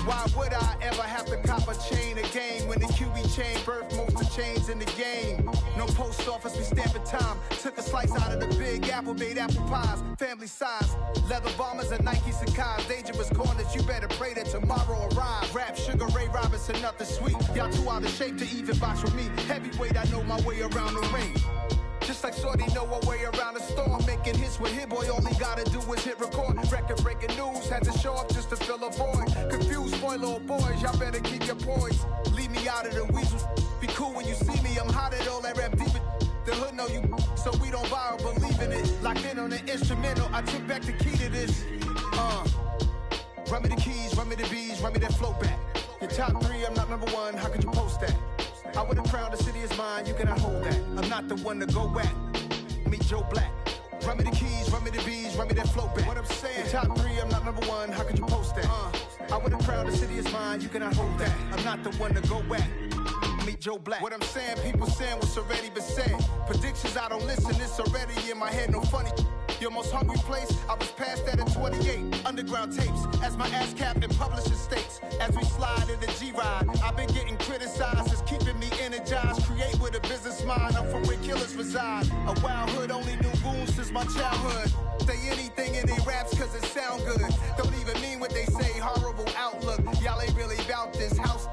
Why would I ever have to cop a chain again when the QB chain birthed most of chains in the game? No post office, we stamping time. Took a slice out of the Big Apple, made apple pies, family size. Leather bombers and Nike Sacai's. Dangerous corners, you better pray that tomorrow arrives. Rap, Sugar Ray Robinson, nothing sweet. Y'all too out of shape to even box with me. Heavyweight, I know my way around the ring. Just like Shorty know her way around the storm. Making hits with Hit Boy, all he gotta do is hit record. Record breaking news, had to show up just to fill a void. Confused boy, little boys, y'all better keep your poise. Leave me out of the weasels. Be cool when you see me, I'm hot at all that rap deep. The hood know you, so we don't borrow, believe in it. Locked in on the instrumental, I took back the key to this. Run me the keys, run me the bees, run me that flow back. Your top three, I'm not number one, how could you post that? I would have crowned the city is mine, you cannot hold that. I'm not the one to go at. Meet Joe Black. Run me the keys, run me the bees, run me that flow back. What I'm saying, your top three, I'm not number one, how could you post that? I would have crowned the city is mine, you cannot hold that. I'm not the one to go at. Meet Joe Black. What I'm saying, people saying what's already been said. Predictions, I don't listen, it's already in my head, no funny. Your most hungry place, I was past that at 28. Underground tapes, as my ass capped in publishing states. As we slide in the G-Ride, I've been getting criticized, it's keeping me energized. Create with a business mind, I'm from where killers reside. A wild hood, only knew goons since my childhood. Say anything in their raps cause it sound good. Don't even mean what they say, horrible outlook. Y'all ain't really about this house.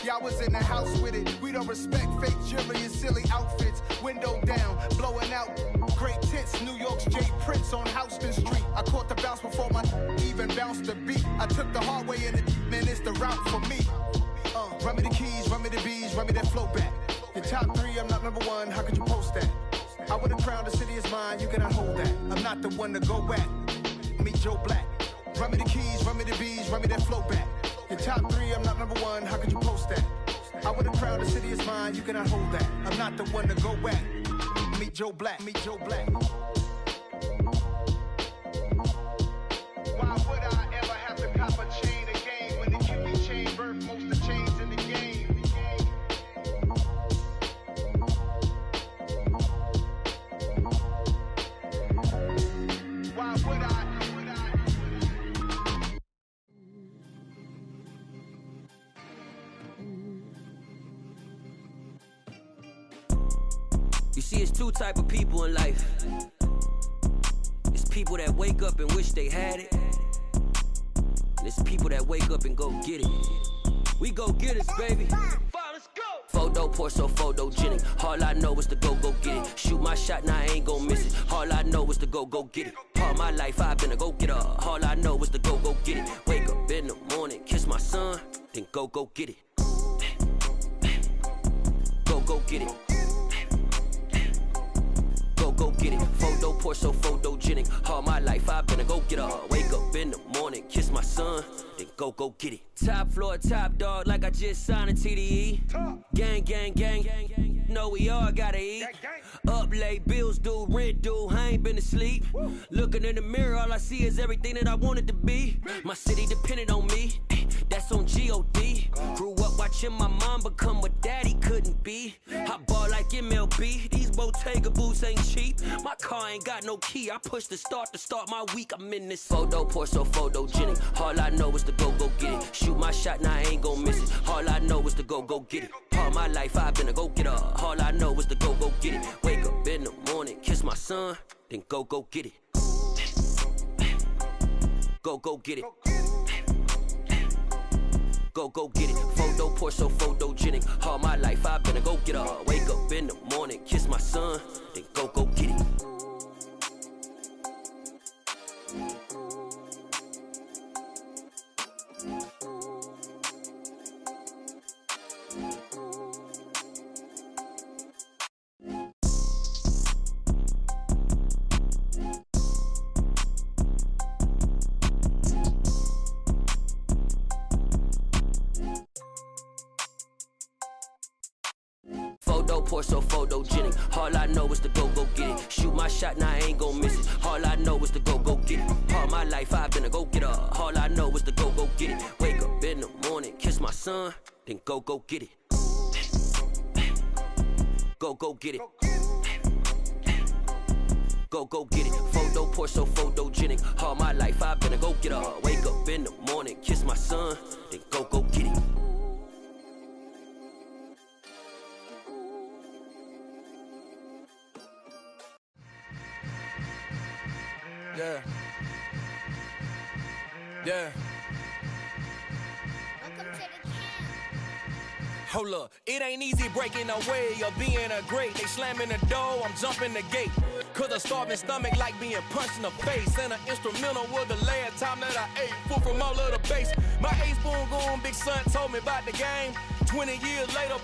Y'all was in the house with it. We don't respect fake jewelry and silly outfits. Window down, blowing out great tits. New York's J. Prince on Houston Street. I caught the bounce before my even bounced the beat. I took the hard way in it, man, it's the route for me. Run me the keys, run me the bees, run me that flow back. Your top three, I'm not number one, how could you post that? I would have crowned the city is mine, you cannot hold that. I'm not the one to go at. Meet Joe Black. Run me the keys, run me the bees, run me that flow back. Your top three, I'm not number one, how could you post that? I would have crowned the city is mine, you cannot hold that. I'm not the one to go at. Meet Joe Black, meet Joe Black. Why would I ever have to cop a chain again when the QB chain birthed most of the chains in the game? Why would I? You see, it's two type of people in life. It's people that wake up and wish they had it, and it's people that wake up and go get it. We go get it, baby. Let's go. Photo pour so photogenic. All I know is to go get it. Shoot my shot, now I ain't gon' miss it. All I know is to go get it. All my life I've been a go getter. All I know is to go get it. Wake up in the morning, kiss my son, then go get it. Go get it. Go get it. Photo pour so photogenic. All my life I've been a go getter. Wake up in the morning, kiss my son, then go get it. Top floor, top dog, like I just signed a TDE. Gang, gang, gang, gang. Know we all gotta eat. Up late, bills due, rent due. I ain't been asleep. Looking in the mirror, all I see is everything that I wanted to be. My city depended on me. That's on G.O.D. Grew up watching my mom become what daddy couldn't be. I ball like MLB. These Bottega boots ain't cheap. My car ain't got no key. I push the start to start my week. I'm in this photo pour so photogenic. All I know is to go get it. Shoot my shot, now I ain't gon' miss it. All I know is to go get it. All my life I've been a go getter. All I know is to go get it. Wake up in the morning, kiss my son, then go get it. Go get it. Go get it. Photo pour so photogenic. All my life I've been a go getter. Wake up in the morning, kiss my son, then go get it. Photo pour so photogenic. All I know is to go get it. Shoot my shot, now I ain't gon' miss it. All I know is to go get it. All my life I've been a go getter. All I know is to go get it. Wake up in the morning, kiss my son, then go get it. Go get it. Go get it. Photo pour so photogenic. All my life I've been a go getter. Wake up in the morning, kiss my son, then go Yeah. Hold up, it ain't easy breaking away or being a great. They slamming the door, I'm jumping the gate. Cause a starving stomach like being punched in the face. And an instrumental was the last time that I ate. Full from all of the bass. My ace boom goon, big son told me about the game. 20 years later,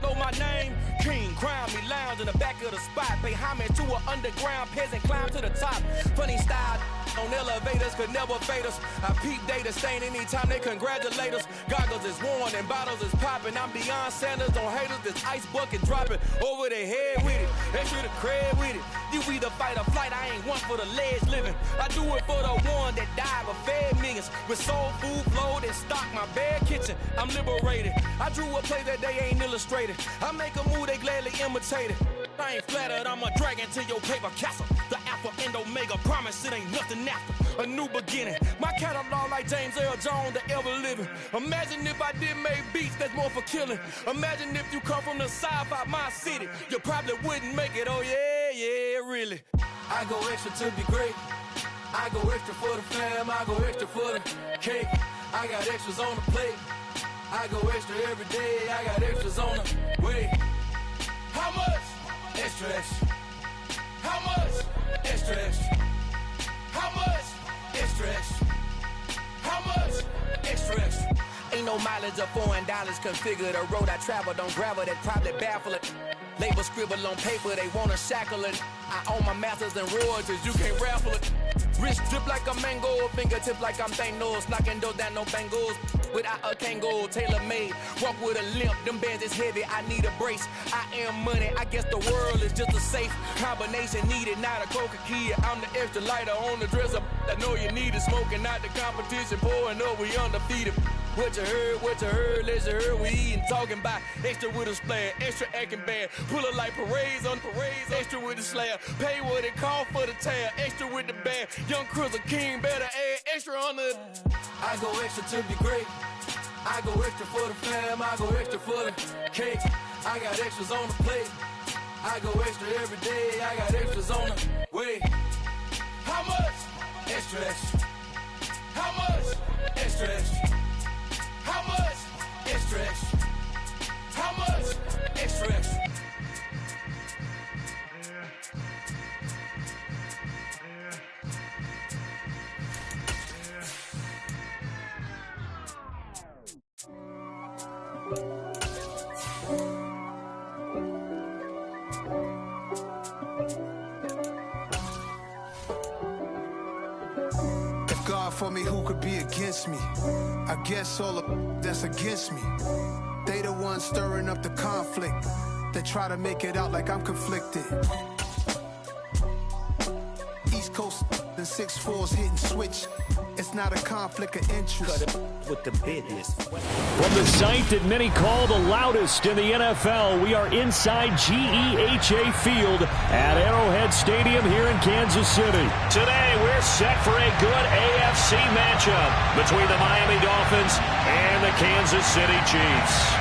know my name. King, crown me, lounge in the back of the spot. Pay homage to an underground peasant, climb to the top. Funny style on elevators could never fade us. I peep data stain anytime they congratulate us. Goggles is worn and bottles is popping. I'm beyond Sanders on haters, this ice bucket dropping over their head with it. Extra the cred with it. You either fight or flight, I ain't one for the ledge living. I do it for the one that died but fed millions. With soul food flowed and stocked my bare kitchen. I'm liberated. I drew a play that they ain't illustrated. I make a move, they gladly imitate it. I ain't flattered, I'm a dragon to your paper castle. The Alpha and Omega, promise it ain't nothing after. A new beginning. My catalog like James Earl Jones, the ever living. Imagine if I did make beats that's more for killing. Imagine if you come from the sci-fi, my city. You probably wouldn't make it, oh yeah, really. I go extra to be great. I go extra for the fam, I go extra for the cake. I got extras on the plate. I go extra every day, I got extras on the way. How much? Extra, extra. How much? Extra, extra. How much? Extra, extra. How much? Extra, extra. Ain't no mileage of $4 configure the road I travel. Don't gravel that probably baffle it. Label scribble on paper, they wanna shackle it. I own my masters and royalties, you can't raffle it. Wrist drip like a mango, fingertip like I'm Thanos. Knocking doors down, no bangles. Without a Kango, tailor-made. Walk with a limp, them bands is heavy, I need a brace. I am money, I guess the world is just a safe combination needed, not a coca key. I'm the extra lighter on the dresser. I know you need it, smoking out the competition, pouring up, we undefeated. What you heard, let you heard, we eatin', talking about extra with a splash, extra acting bad, pull it like parades on parades, extra with the slab, pay what it cost for the tab, extra with the bag, young Cruiser King, better add extra on the. I go extra to be great, I go extra for the fam, I go extra for the cake, I got extras on the plate, I go extra every day, I got extras on the way. How much? Extra, extra. How much? Extra, extra. How much? Extra, extra. How much? Extra, extra. If God for me, who could be against me? I guess all of that's against me. They the ones stirring up the conflict. They try to make it out like I'm conflicted. East Coast and 6'4's hitting switch. It's not a conflict of interest. Cut it with the business. From the site that many call the loudest in the NFL, we are inside GEHA Field at Arrowhead Stadium here in Kansas City. Today, we're set for a good AFC matchup between the Miami Dolphins and the Kansas City Chiefs.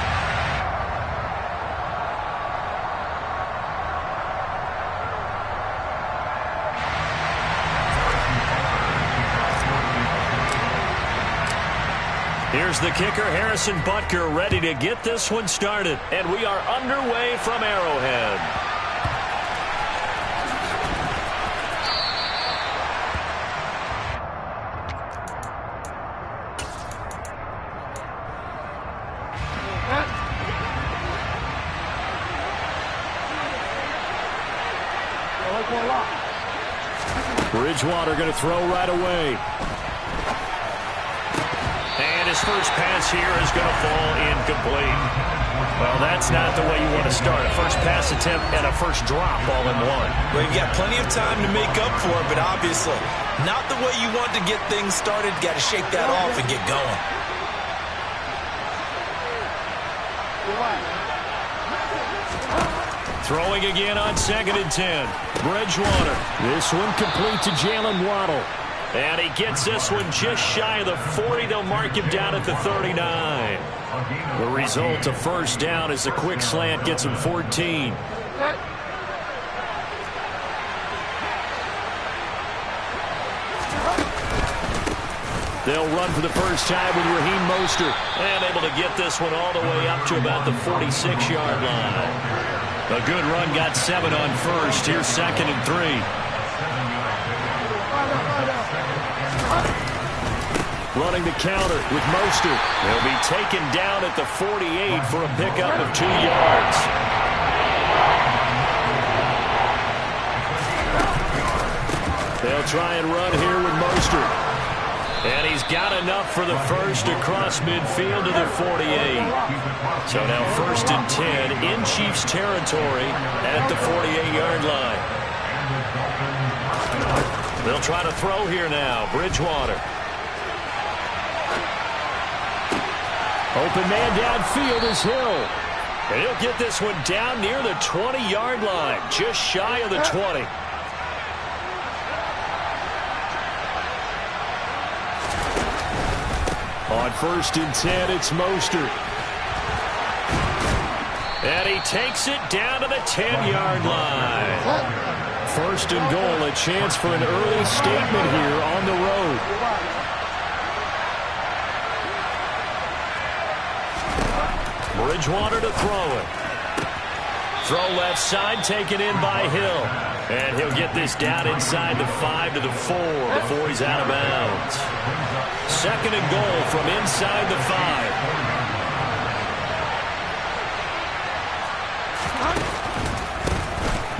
Here's the kicker, Harrison Butker, ready to get this one started. And we are underway from Arrowhead. Bridgewater going to throw right away. His first pass here is going to fall incomplete. Well, that's not the way you want to start. A first pass attempt and a first drop all in one. Well, you've got plenty of time to make up for it, but obviously not the way you want to get things started. Got to shake that off and get going. Throwing again on 2nd and 10. Bridgewater. This one complete to Jalen Waddle. And he gets this one just shy of the 40. They'll mark him down at the 39. The result, a first down as the quick slant gets him 14. They'll run for the first time with Raheem Mostert. And able to get this one all the way up to about the 46-yard line. A good run got 7 on first. Here's 2nd and 3. Running the counter with Mostert. They'll be taken down at the 48 for a pickup of 2 yards. They'll try and run here with Mostert. And he's got enough for the first across midfield to the 48. So now 1st and 10 in Chiefs territory at the 48-yard line. They'll try to throw here now. Bridgewater. Open man downfield is Hill. And he'll get this one down near the 20-yard line, just shy of the 20. On 1st and 10, it's Mostert. And he takes it down to the 10-yard line. 1st and goal, a chance for an early statement here on the road. Bridgewater to throw it. Throw left side, taken in by Hill. And he'll get this down inside the 5 to the 4 before he's out of bounds. 2nd and goal from inside the 5.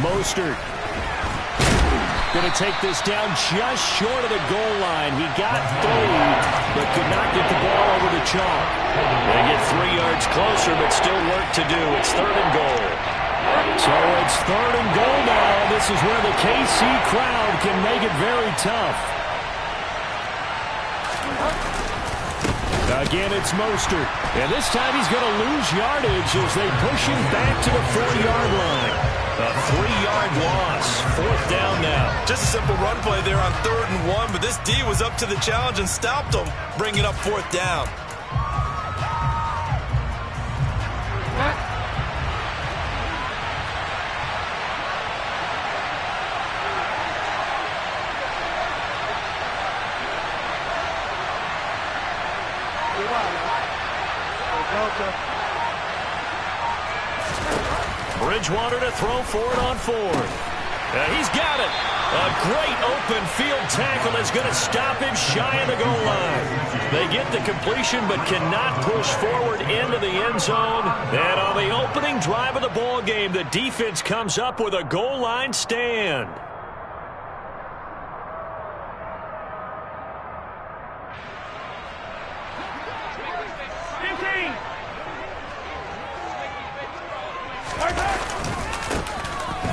Mostert. Going to take this down just short of the goal line. He got through, but could not get the ball over the chalk. They get 3 yards closer, but still work to do. It's 3rd and goal. So it's 3rd and goal now. This is where the KC crowd can make it very tough. Again, it's Mostert. And this time he's going to lose yardage as they push him back to the 4-yard line. A 3-yard loss. 4th down now. Just a simple run play there on 3rd and 1, but this D was up to the challenge and stopped them, bringing up 4th down. Bridgewater to throw for it on 4th. He's got it. A great open field tackle is going to stop him shy of the goal line. They get the completion but cannot push forward into the end zone. And on the opening drive of the ball game, the defense comes up with a goal line stand.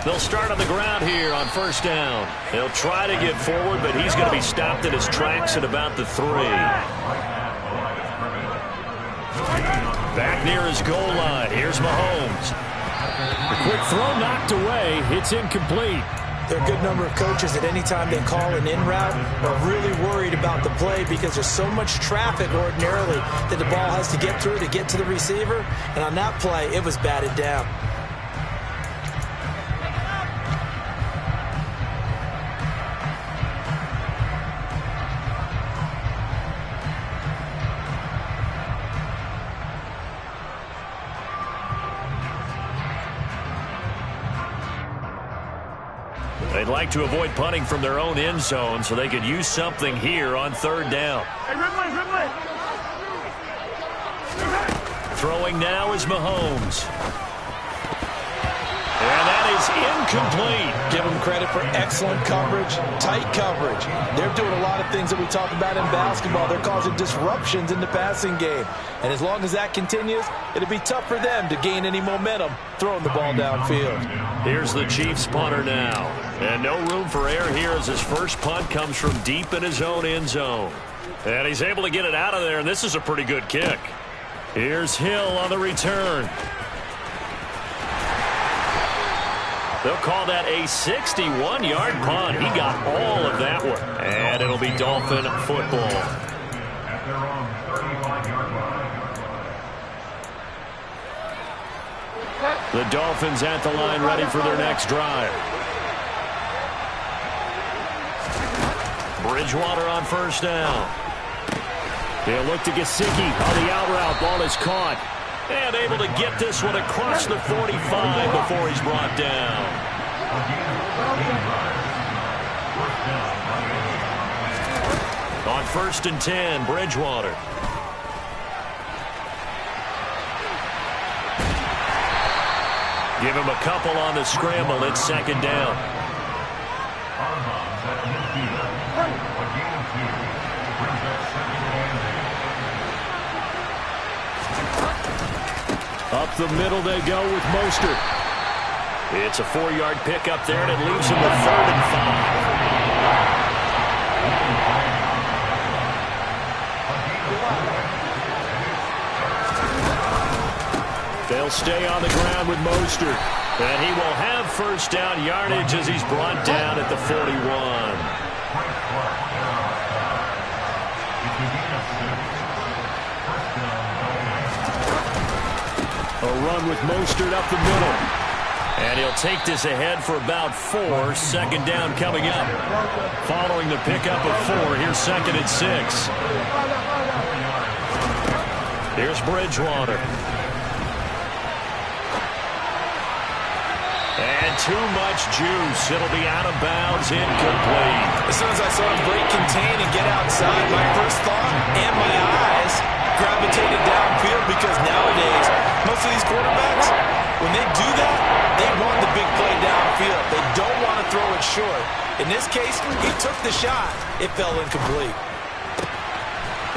They'll start on the ground here on 1st down. They'll try to get forward, but he's going to be stopped in his tracks at about the 3. Back near his goal line. Here's Mahomes. The quick throw knocked away. It's incomplete. There are a good number of coaches at any time they call an in route are really worried about the play because there's so much traffic ordinarily that the ball has to get through to get to the receiver. And on that play, it was batted down. They'd like to avoid punting from their own end zone so they could use something here on 3rd down. Throwing now is Mahomes. And that is incomplete. Give them credit for excellent coverage, tight coverage. They're doing a lot of things that we talk about in basketball. They're causing disruptions in the passing game. And as long as that continues, it'll be tough for them to gain any momentum throwing the ball downfield. Here's the Chiefs punter now. And no room for error here as his first punt comes from deep in his own end zone. And he's able to get it out of there, and this is a pretty good kick. Here's Hill on the return. They'll call that a 61-yard punt. He got all of that one. And it'll be Dolphin football. The Dolphins at the line ready for their next drive. Bridgewater on 1st down. He'll look to Gesicki on the out route. Ball is caught. And able to get this one across the 45 before he's brought down. On 1st and 10, Bridgewater. Give him a couple on the scramble. It's 2nd down. Up the middle they go with Mostert. It's a 4-yard pickup there, and it leaves him with 3rd and 5. They'll stay on the ground with Mostert. And he will have 1st down yardage as he's brought down at the 41. A run with Mostert up the middle. And he'll take this ahead for about 4. 2nd down coming up. Following the pickup of 4, here's 2nd and 6. Here's Bridgewater. And too much juice. It'll be out of bounds, incomplete. As soon as I saw him break, contain, and get outside, my first thought and my eyes gravitated downfield, because nowadays, most of these quarterbacks, when they do that, they want the big play downfield. They don't want to throw it short. In this case, he took the shot. It fell incomplete.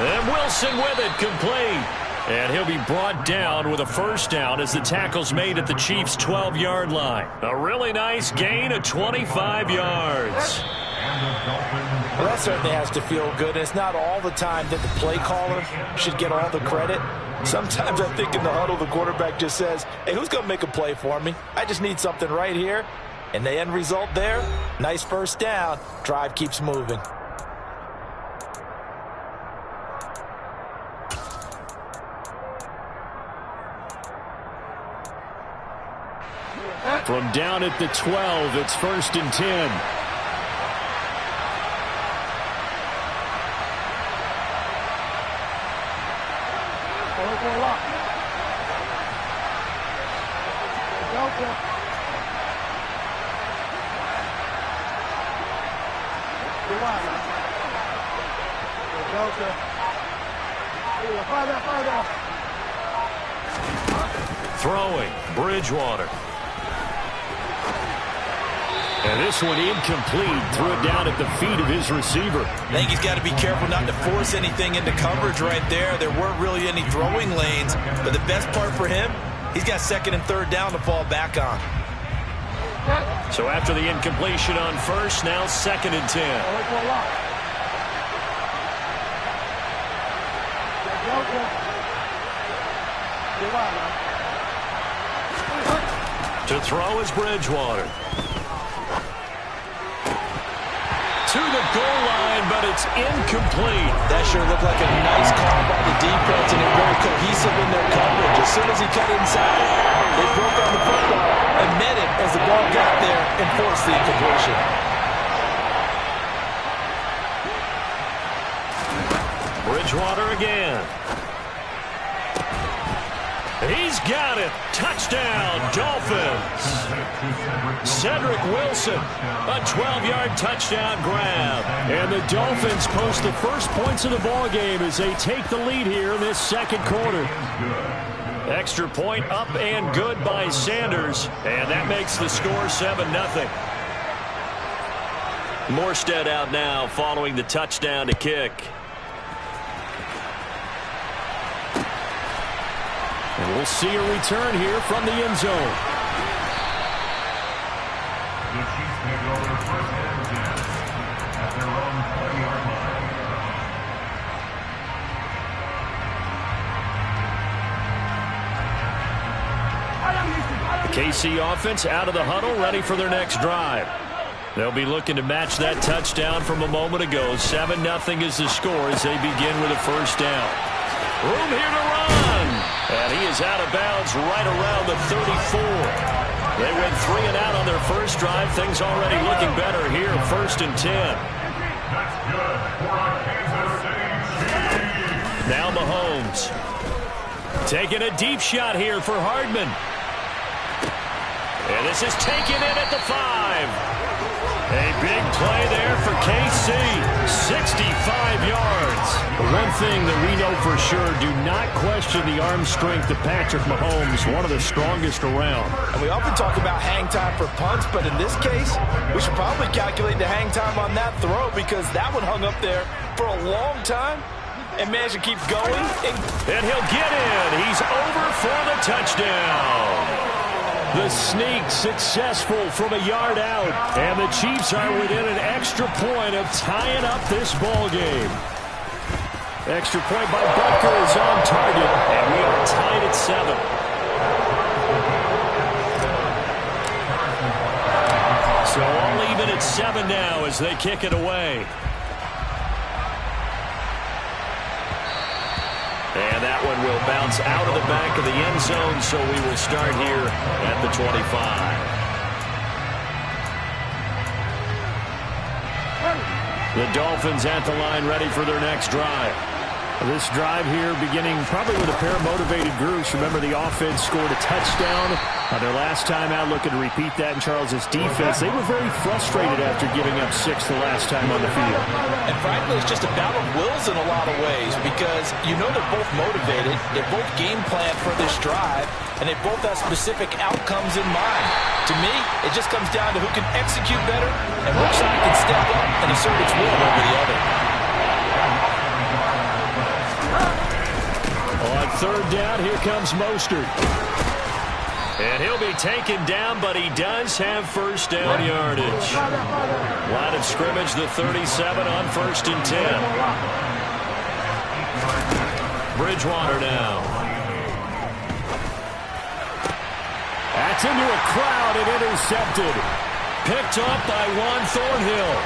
And Wilson with it, complete. And he'll be brought down with a 1st down as the tackle's made at the Chiefs' 12-yard line. A really nice gain of 25 yards. Well, that certainly has to feel good. It's not all the time that the play caller should get all the credit. Sometimes I think in the huddle, the quarterback just says, hey, who's going to make a play for me? I just need something right here. And the end result there, nice 1st down. Drive keeps moving. From down at the 12, it's 1st and 10. Throwing, Bridgewater. And this one incomplete. Threw it down at the feet of his receiver. I think he's got to be careful not to force anything into coverage right there. There weren't really any throwing lanes. But the best part for him, he's got 2nd and 3rd down to fall back on. So after the incompletion on 1st, now 2nd and 10. To throw is Bridgewater. To the goal line, but it's incomplete. That sure looked like a nice call by the defense, and they're very cohesive in their coverage. As soon as he cut inside, they broke on the football and met it as the ball got there and forced the incompletion. Bridgewater again. He's got it. Touchdown, Dolphins. Cedric Wilson, a 12-yard touchdown grab. And the Dolphins post the first points of the ball game as they take the lead here in this 2nd quarter. Extra point up and good by Sanders. And that makes the score 7-0. Morstead out now following the touchdown to kick. And we'll see a return here from the end zone. The Chiefs take over 1st and 10 at their own 20-yard line. The KC offense out of the huddle, ready for their next drive. They'll be looking to match that touchdown from a moment ago. 7-0 is the score as they begin with a 1st down. Room here to run. And he is out of bounds right around the 34. They went 3 and out on their first drive. Things already looking better here. 1st and 10. That's good for our Kansas City Chiefs. Mahomes. Taking a deep shot here for Hardman. And this is taken in at the 5. A big play there for KC. 65 yards. But one thing that we know for sure, do not question the arm strength of Patrick Mahomes, one of the strongest around. And we often talk about hang time for punts, but in this case, we should probably calculate the hang time on that throw because that one hung up there for a long time and managed to keep going. And he'll get in. He's over for the touchdown. The sneak successful from a yard out. And the Chiefs are within an extra point of tying up this ball game. Extra point by Butker is on target. And we are tied at 7. So all even at 7 now as they kick it away. And that one will bounce out of the back of the end zone, so we will start here at the 25. The Dolphins at the line, ready for their next drive. This drive here beginning probably with a pair of motivated groups. Remember, the offense scored a touchdown their last time out, looking to repeat that in Charles's defense. They were very frustrated after giving up 6 the last time on the field. And frankly, it's just a battle of wills in a lot of ways because you know they're both motivated, they're both game planned for this drive, and they both have specific outcomes in mind. To me, it just comes down to who can execute better and which side can step up and assert its will over the other. On third down, here comes Mostert. And he'll be taken down, but he does have first down yardage. Line of scrimmage, the 37 on 1st and 10. Bridgewater now. That's into a crowd and intercepted. Picked up by Juan Thornhill.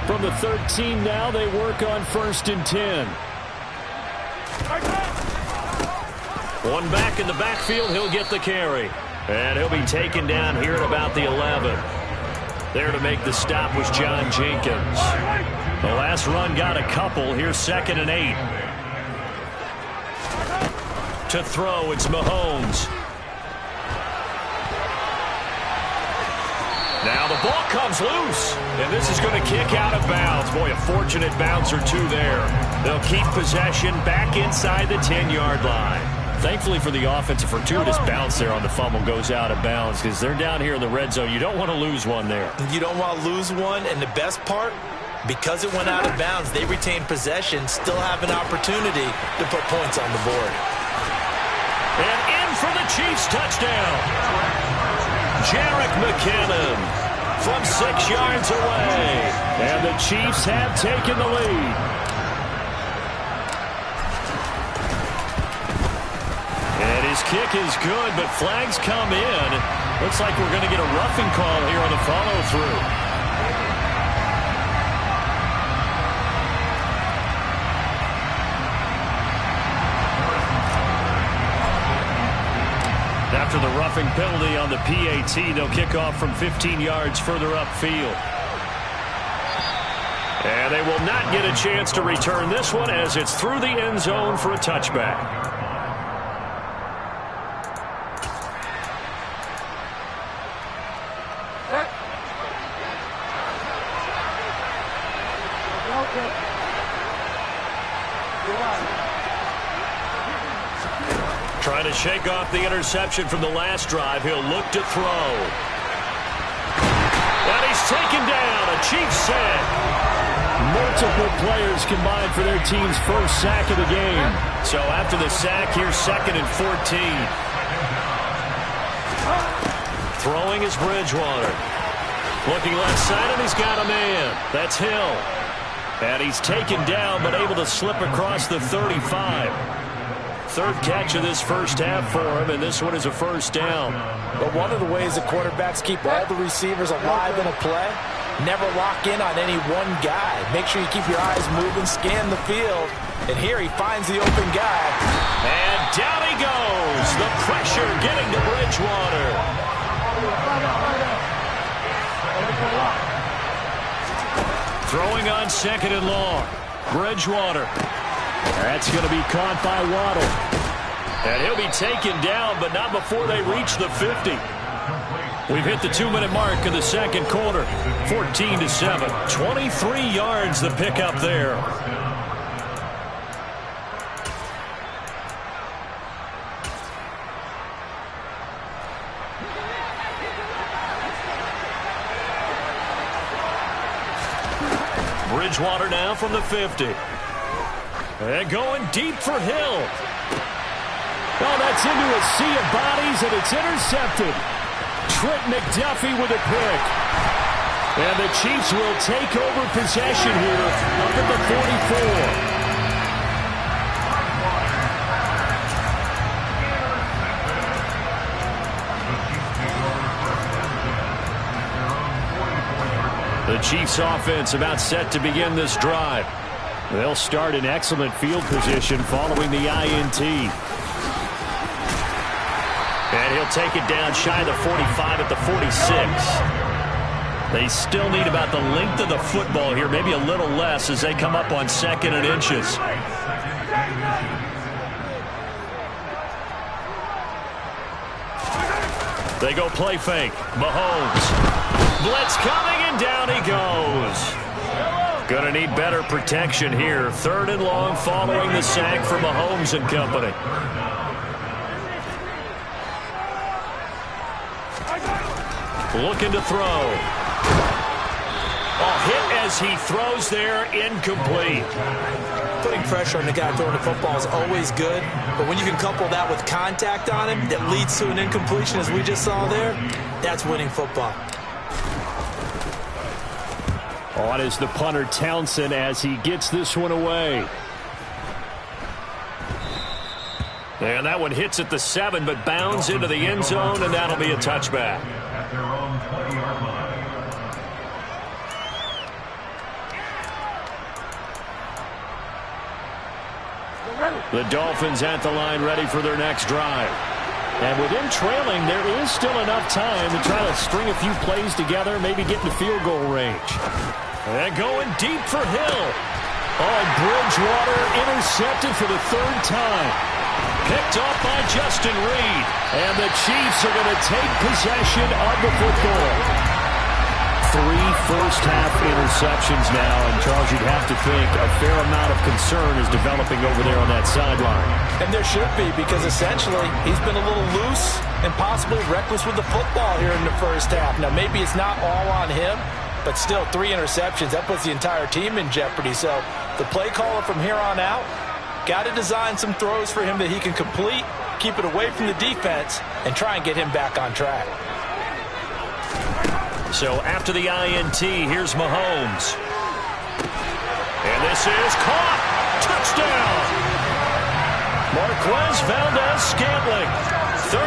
From the 13 now, they work on 1st and 10. One back in the backfield, he'll get the carry. And he'll be taken down here at about the 11. There to make the stop was John Jenkins. The last run got a couple. Here's 2nd and 8. To throw, it's Mahomes. Now the ball comes loose, and this is going to kick out of bounds. Boy, a fortunate bounce or two there. They'll keep possession back inside the 10-yard line. Thankfully for the offense, a fortuitous bounce there on the fumble goes out of bounds because they're down here in the red zone. You don't want to lose one there. You don't want to lose one, and the best part, because it went out of bounds, they retain possession, still have an opportunity to put points on the board. And in for the Chiefs touchdown. Jerick McKinnon from 6 yards away. And the Chiefs have taken the lead. And his kick is good, but flags come in. Looks like we're going to get a roughing call here on the follow-through. After the roughing penalty on the PAT, they'll kick off from 15 yards further upfield. And they will not get a chance to return this one as it's through the end zone for a touchback. Trying to shake off the interception from the last drive. He'll look to throw. And he's taken down. A Chiefs sack. Multiple players combined for their team's first sack of the game. So after the sack, here's 2nd and 14. Throwing is Bridgewater. Looking left side, and he's got a man. That's Hill. And he's taken down, but able to slip across the 35. Third catch of this first half for him, and this one is a first down. But one of the ways that quarterbacks keep all the receivers alive in a play never lock in on any one guy. Make sure you keep your eyes moving, scan the field. And here he finds the open guy. And down he goes. The pressure getting to Bridgewater. Throwing on 2nd and long. Bridgewater. That's going to be caught by Waddle. And he'll be taken down, but not before they reach the 50. We've hit the 2-minute mark in the second quarter. 14-7. 23 yards the pickup there. Bridgewater now from the 50. And going deep for Hill. Oh, that's into a sea of bodies, and it's intercepted. Trent McDuffie with a pick. And the Chiefs will take over possession here up at the 44. The Chiefs offense about set to begin this drive. They'll start in excellent field position following the INT. And he'll take it down shy of the 45 at the 46. They still need about the length of the football here, maybe a little less as they come up on 2nd and inches. They go play fake. Mahomes. Blitz coming, and down he goes. Gonna need better protection here. 3rd and long following the sack for Mahomes and company. Looking to throw. Oh, hit as he throws there, incomplete. Putting pressure on the guy throwing the football is always good, but when you can couple that with contact on him that leads to an incompletion, as we just saw there, that's winning football. On is the punter Townsend as he gets this one away. And that one hits at the 7, but bounds into the end zone, and that'll be a touchback. At their own 20-yard line. The Dolphins at the line ready for their next drive. And with them trailing, there is still enough time to try to string a few plays together, maybe get into field goal range. And going deep for Hill. Oh, Bridgewater intercepted for the 3rd time. Picked off by Justin Reed. And the Chiefs are going to take possession of the football. 3 first-half interceptions now, and Charles, you'd have to think a fair amount of concern is developing over there on that sideline. And there should be, because essentially he's been a little loose and possibly reckless with the football here in the first half. Now, maybe it's not all on him, but still 3 interceptions. That puts the entire team in jeopardy. So the play caller from here on out got to design some throws for him that he can complete, keep it away from the defense, and try and get him back on track. So after the INT, here's Mahomes. And this is caught. Touchdown. Marquez Valdez-Scantling, 34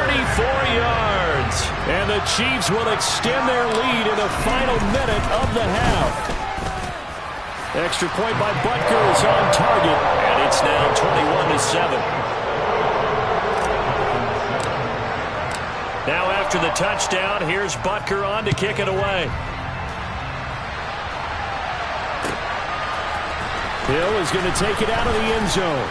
yards. And the Chiefs will extend their lead in the final minute of the half. Extra point by Butker is on target. And it's now 21-7. Now after the touchdown, here's Butker on to kick it away. Hill is going to take it out of the end zone.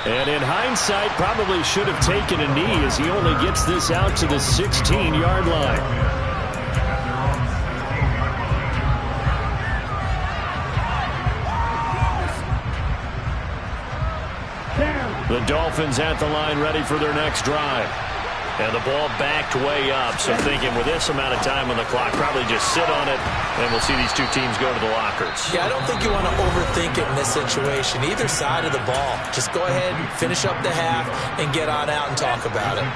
And in hindsight, probably should have taken a knee as he only gets this out to the 16-yard line. The Dolphins at the line ready for their next drive. And the ball backed way up, so thinking with this amount of time on the clock, probably just sit on it, and we'll see these two teams go to the lockers. Yeah, I don't think you want to overthink it in this situation. Either side of the ball. Just go ahead and finish up the half and get on out and talk about it.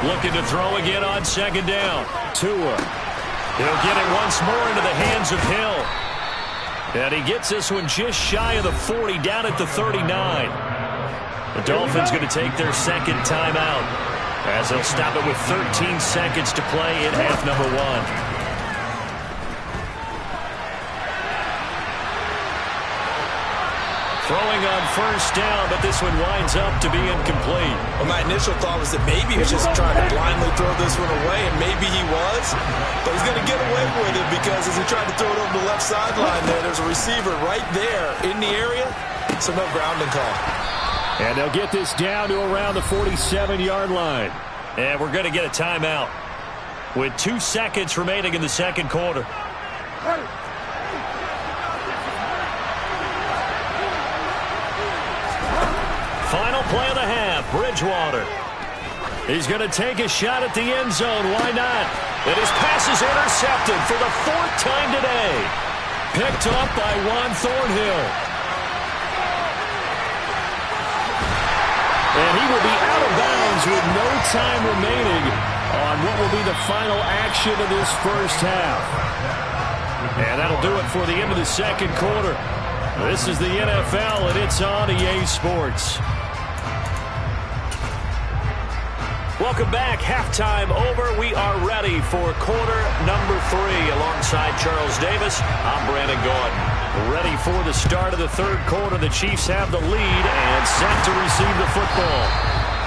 Looking to throw again on 2nd down. Tua. He'll get it once more into the hands of Hill. And he gets this one just shy of the 40, down at the 39. The Dolphins going to take their 2nd timeout. as they'll stop it with 13 seconds to play in half number one. Throwing on first down, but this one winds up to be incomplete. Well, my initial thought was that maybe he was just trying to blindly throw this one away, and maybe he was. But he's going to get away with it because as he tried to throw it over the left sideline there's a receiver right there in the area, so no grounding call. And they'll get this down to around the 47-yard line. And we're going to get a timeout with 2 seconds remaining in the second quarter. Final play of the half, Bridgewater. He's going to take a shot at the end zone. Why not? And his pass is intercepted for the 4th time today. Picked up by Juan Thornhill. And he will be out of bounds with no time remaining on what will be the final action of this first half. And that'll do it for the end of the second quarter. This is the NFL, and it's on EA Sports. Welcome back. Halftime over. We are ready for quarter number 3. Alongside Charles Davis, I'm Brandon Gordon. Ready for the start of the third quarter. The Chiefs have the lead and set to receive the football.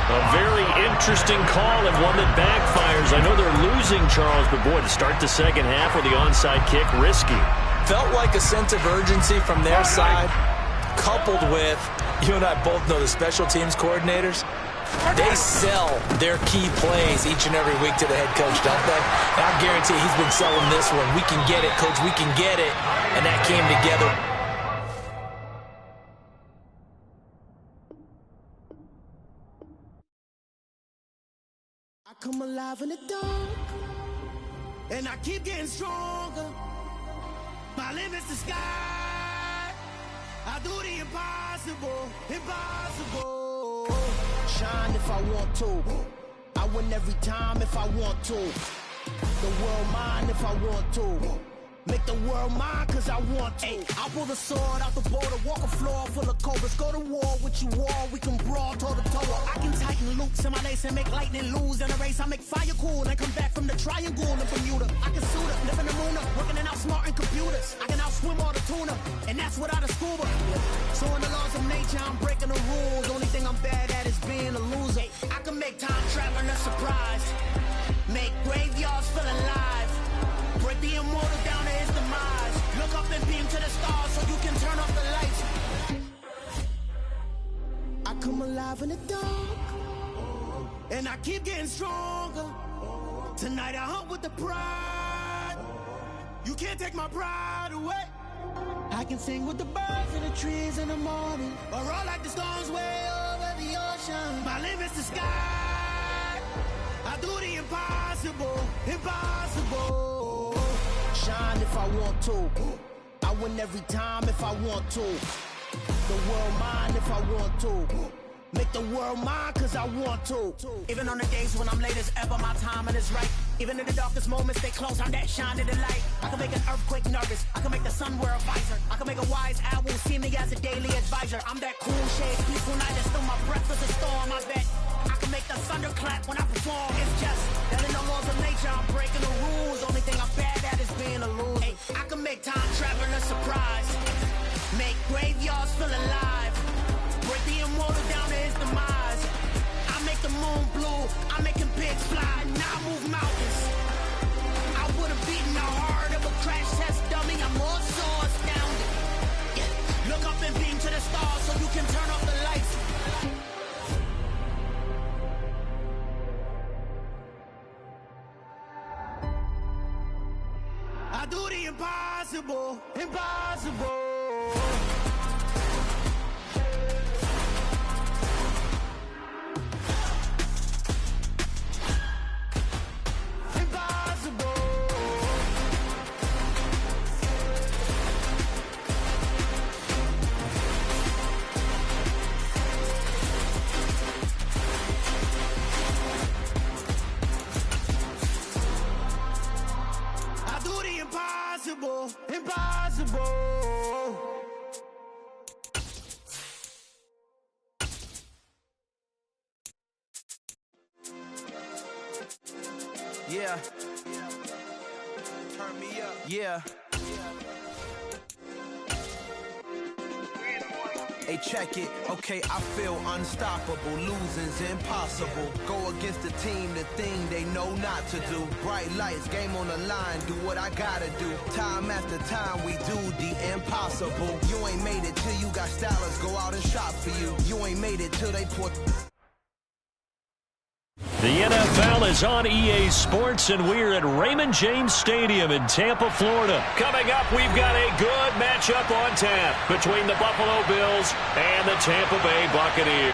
A very interesting call and one that backfires. I know they're losing, Charles, but boy, to start the second half with the onside kick, risky. Felt like a sense of urgency from their side, coupled with, you and I both know the special teams coordinators, they sell their key plays each and every week to the head coach, don't they? And I guarantee he's been selling this one. We can get it, coach, we can get it. And that came together. I come alive in the dark, and I keep getting stronger. My limit's the sky. I do the impossible, impossible. Shine if I want to. I win every time if I want to. The world mine if I want to. Make the world mine cause I want to. Ay, I'll pull the sword out the border, walk a floor full of cobras. Go to war with you all, we can brawl toe to toe. I can tighten loops in my lace and make lightning lose in a race. I make fire cool and come back from the triangle in Bermuda. I can suit up, live in the moon up, working and outsmarting computers. I can outswim all the tuna, and that's without a scuba. So in the laws of nature, I'm breaking the rules. Only thing I'm bad at is being a loser. I can make time traveling a surprise, make graveyards feel alive. Break the immortal down to his demise. Look up and beam to the stars so you can turn off the lights. I come alive in the dark, and I keep getting stronger. Tonight I hunt with the pride. You can't take my pride away. I can sing with the birds and the trees in the morning, or roll like the storms way over the ocean. My limit's the sky. I do the impossible, impossible. Shine if I want to. I win every time if I want to. The world mine if I want to. Make the world mine cause I want to. Even on the days when I'm late as ever, my timing is right. Even in the darkest moments, stay close, I'm that shine in the light. I can make an earthquake nervous, I can make the sun wear a visor. I can make a wise owl see me as a daily advisor. I'm that cool shade, peaceful night that still my breath is a storm, I bet. I can make the thunder clap when I perform. It's just that in the laws of nature, I'm breaking the rules. Only thing I'm bad at is being a loser. Hey, I can make time traveling a surprise, make graveyards feel alive. Break the immortal down to his demise. I make the moon blue, I'm making pigs fly. Now I move mountains. I would have beaten the heart of a crash test dummy. I'm more so astounded. Yeah. Look up and beam to the stars so you can turn off the lights. I do the impossible, impossible. Impossible, impossible. Yeah. Turn me up. Yeah. Hey, check it. Okay, I feel unstoppable. Losing's impossible. Go against the team, the thing they know not to do. Bright lights, game on the line, do what I gotta do. Time after time, we do the impossible. You ain't made it till you got stylists go out and shop for you. You ain't made it till they put... The NFL is on EA Sports, and we're at Raymond James Stadium in Tampa, Florida. Coming up, we've got a good matchup on tap between the Buffalo Bills and the Tampa Bay Buccaneers.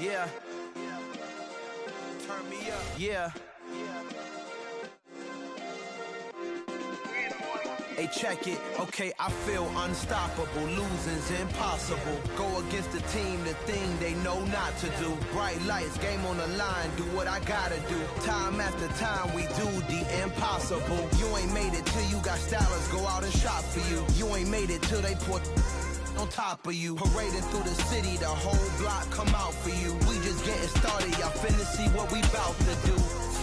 Yeah. Turn me up. Yeah. Hey, check it. Okay, I feel unstoppable. Losing's impossible. Go against the team, the thing they know not to do. Bright lights, game on the line, do what I gotta do. Time after time, we do the impossible. You ain't made it till you got stylists go out and shop for you. You ain't made it till they put on top of you. Parading through the city, the whole block come out for you. We just getting started, y'all finna see what we bout to do.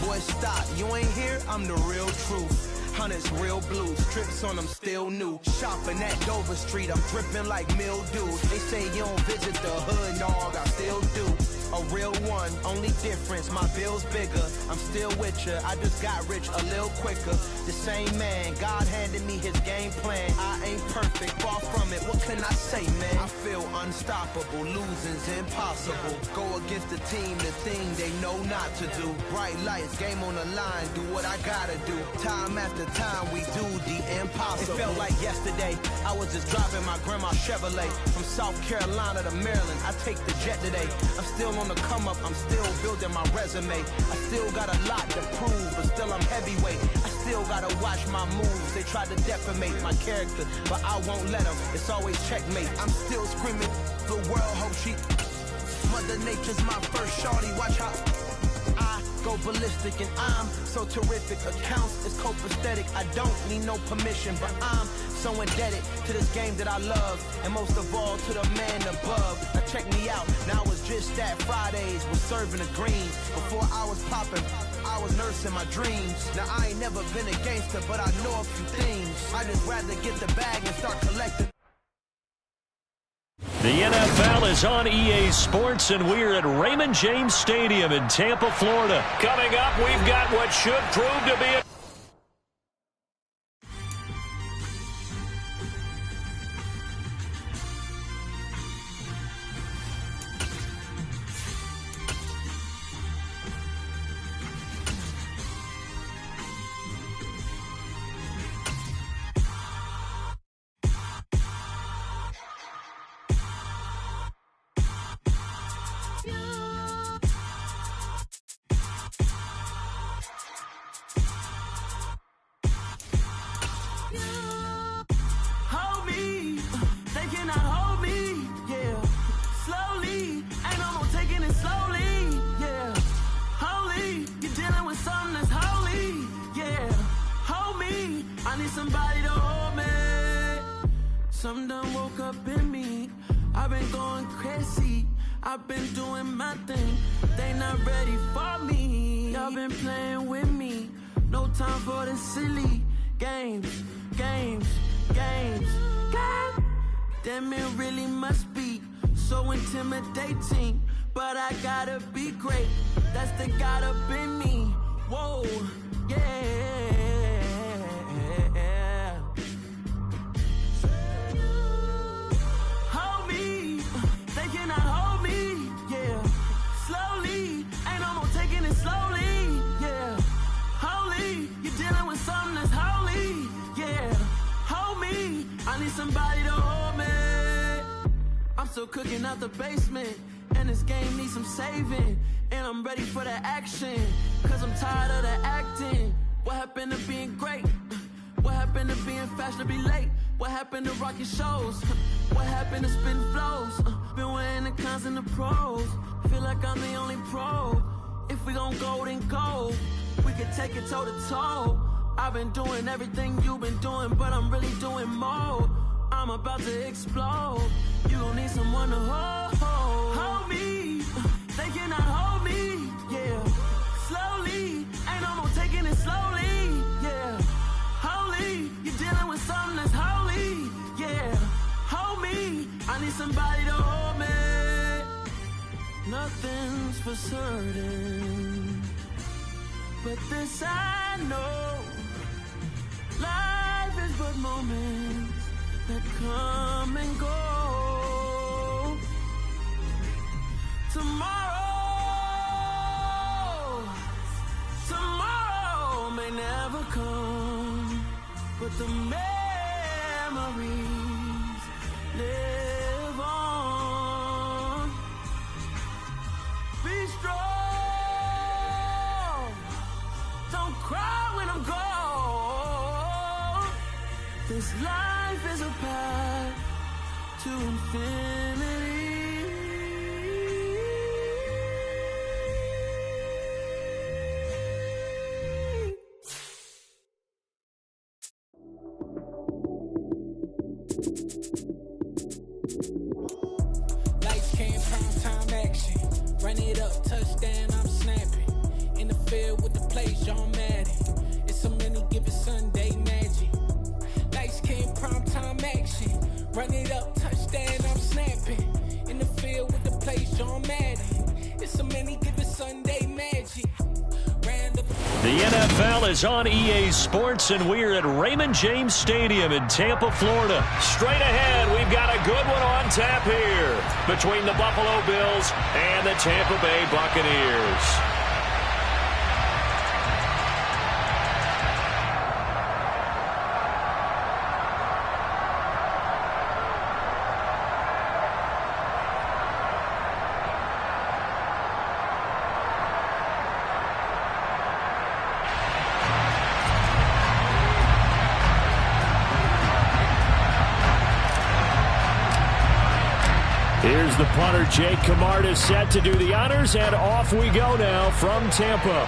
Boy, stop, you ain't here, I'm the real truth. Hunters, real blue, strips on them still new. Shopping at Dover Street, I'm dripping like mildew. They say you don't visit the hood, dog, I still do. A real one, only difference, my bill's bigger. I'm still with ya, I just got rich a little quicker. The same man, God handed me his game plan. I ain't perfect, far from it, what can I say, man? I feel unstoppable, losing's impossible. Go against the team, the thing they know not to do. Bright lights, game on the line, do what I gotta do. Time after time, we do the impossible. It felt like yesterday, I was just driving my grandma's Chevrolet. From South Carolina to Maryland, I take the jet today. I'm still on the come up, I'm still building my resume. I still got a lot to prove, but still I'm heavyweight. I still gotta watch my moves. They tried to defamate my character, but I won't let them. It's always checkmate. I'm still screaming, the world hope she... Mother Nature's my first shorty, watch how I go ballistic, and I'm so terrific. Accounts is copacetic, I don't need no permission, but I'm so indebted to this game that I love, and most of all to the man above. Now check me out, now it's just that Fridays was serving the greens. Before I was popping, I was nursing my dreams. Now I ain't never been a gangster, but I know a few things. I just rather get the bag and start collecting. The NFL is on EA Sports, and we're at Raymond James Stadium in Tampa, Florida. Coming up, we've got what should prove to be a... Somebody to hold me. Something done woke up in me. I've been going crazy. I've been doing my thing. They not ready for me. Y'all been playing with me. No time for the silly games. Damn, it really must be so intimidating. But I gotta be great. That's the God up in me. Whoa, yeah. Somebody to hold me. I'm still cooking out the basement, and this game needs some saving. And I'm ready for the action, cause I'm tired of the acting. What happened to being great? What happened to being fashionably late? What happened to rocking shows? What happened to spitting flows? Been wearing the cons and the pros. Feel like I'm the only pro. If we gon' go, then go. We can take it toe to toe. I've been doing everything you've been doing, but I'm really doing more. I'm about to explode. You gon' need someone to hold me. They cannot hold certain, but this I know, life is but moments that come and go. Tomorrow may never come, but the memories live on. Be strong, don't cry when I'm gone. This life is a path to infinity. Lights came, prime time action. Run it up, touchdown, I'm snapping. In the field with the plays, John Madden. It's a many given Sunday magic. Lights came, prime time action. Run it up, touchdown, I'm snapping. In the field with the plays, John Madden. It's a many given Sunday magic. The NFL is on EA Sports, and we're at Raymond James Stadium in Tampa, Florida. Straight ahead, we've got a good one on tap here between the Buffalo Bills and the Tampa Bay Buccaneers. Here's the punter, Jake Camarda, set to do the honors, and off we go now from Tampa.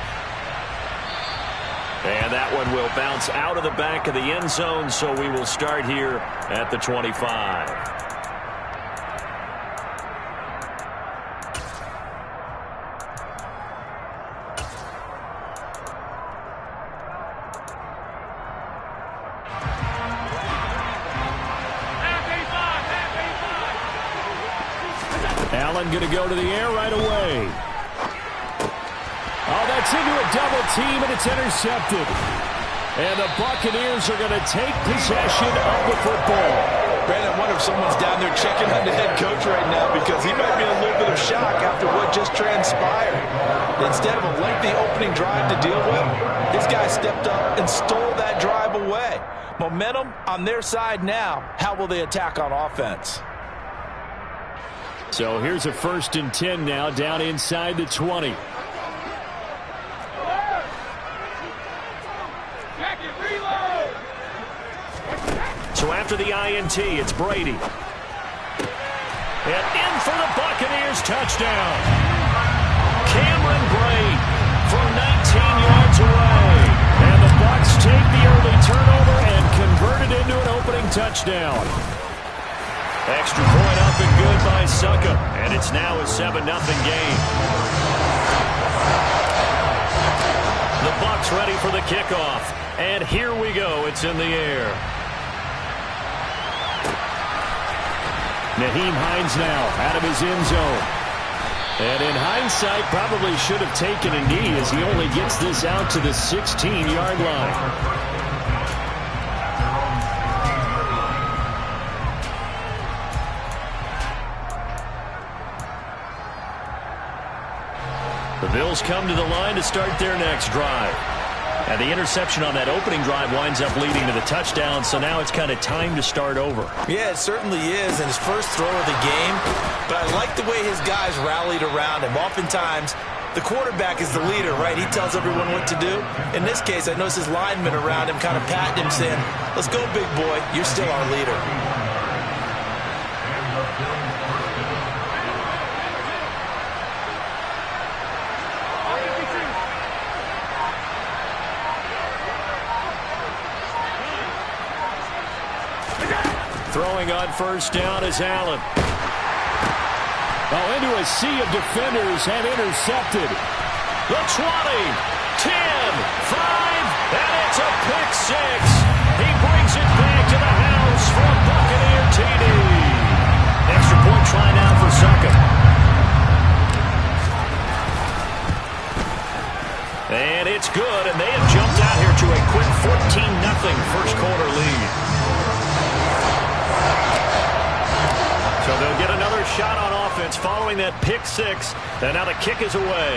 And that one will bounce out of the back of the end zone, so we will start here at the 25. Allen going to go to the air right away. Oh, that's into a double team, and it's intercepted. And the Buccaneers are going to take possession of the football. Brandon, I wonder if someone's down there checking on the head coach right now, because he might be in a little bit of shock after what just transpired. Instead of a lengthy opening drive to deal with, this guy stepped up and stole that drive away. Momentum on their side now. How will they attack on offense? So here's a 1st and 10 now, down inside the 20. So after the INT, it's Brady. And in for the Buccaneers, touchdown. Cameron Brate from 19 yards away. And the Bucs take the early turnover and convert it into an opening touchdown. Extra point up and good by Suckup. And it's now a 7-0 game. The Bucs ready for the kickoff. And here we go. It's in the air. Nyheim Hines now out of his end zone. And in hindsight, probably should have taken a knee as he only gets this out to the 16-yard line. The Bills come to the line to start their next drive. And the interception on that opening drive winds up leading to the touchdown, so now it's kind of time to start over. Yeah, it certainly is, and his first throw of the game. But I like the way his guys rallied around him. Oftentimes, the quarterback is the leader, right? He tells everyone what to do. In this case, I noticed his linemen around him kind of patting him, saying, "Let's go, big boy. You're still our leader." Throwing on first down is Allen. Oh, into a sea of defenders and intercepted. The 20, 10, 5, and it's a pick six. He brings it back to the house for a Buccaneer TD. Extra point try now for Suckup. And it's good, and they have jumped out here to a quick 14-0 first quarter lead. So they'll get another shot on offense following that pick six, and now the kick is away.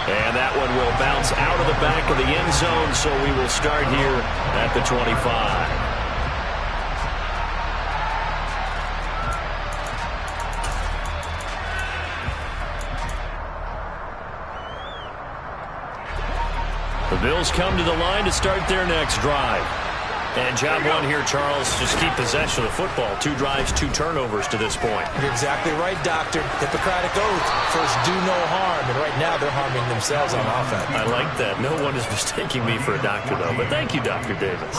And that one will bounce out of the back of the end zone, so we will start here at the 25. The Bills come to the line to start their next drive. And job one here, Charles, just keep possession of the football. 2 drives, 2 turnovers to this point. You're exactly right, Doctor. Hippocratic oath. First, do no harm. And right now, they're harming themselves on offense. I like that. No one is mistaking me for a doctor, though. But thank you, Dr. Davis.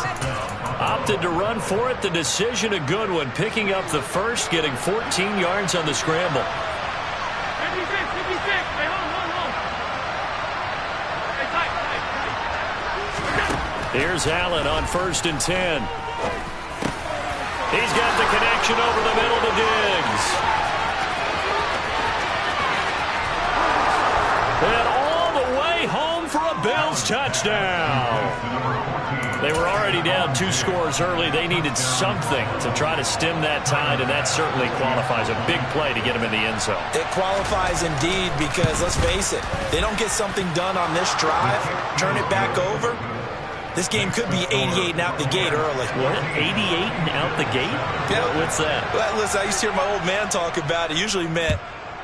Opted to run for it. The decision a good one. Picking up the first, getting 14 yards on the scramble. 56. Wait, hold. Here's Allen on 1st and 10. He's got the connection over the middle to Diggs. And all the way home for a Bills touchdown. They were already down 2 scores early. They needed something to try to stem that tide, and that certainly qualifies. A big play to get them in the end zone. It qualifies indeed because, let's face it, they don't get something done on this drive, turn it back over. This game could be 88 and out the gate early. What? 88 and out the gate? Yeah. What's that? Well, listen, I used to hear my old man talk about it. Usually meant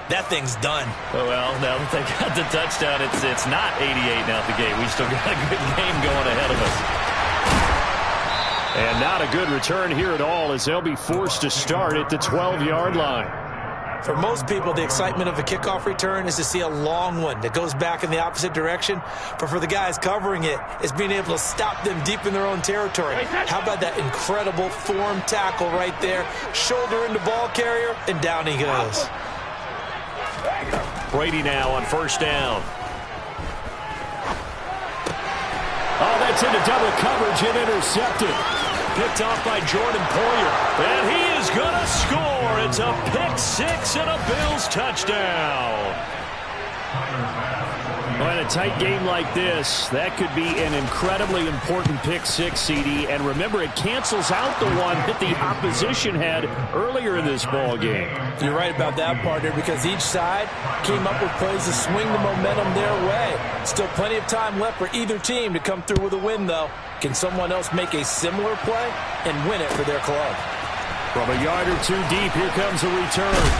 that thing's done. Oh, well, now that they got the touchdown, it's not 88 and out the gate. We still got a good game going ahead of us. And not a good return here at all as they'll be forced to start at the 12-yard line. For most people, the excitement of a kickoff return is to see a long one that goes back in the opposite direction. But for the guys covering it, it's being able to stop them deep in their own territory. How about that incredible form tackle right there? Shoulder into ball carrier, and down he goes. Brady now on 1st down. Oh, that's into double coverage and intercepted. Picked off by Jordan Poyer. And he is going to score. It's a pick six and a Bills touchdown. Well, in a tight game like this, that could be an incredibly important pick six, CD. And remember, it cancels out the one that the opposition had earlier in this ball game. You're right about that, partner, because each side came up with plays to swing the momentum their way. Still plenty of time left for either team to come through with a win, though. Can someone else make a similar play and win it for their club? From a yard or 2 deep, here comes a return.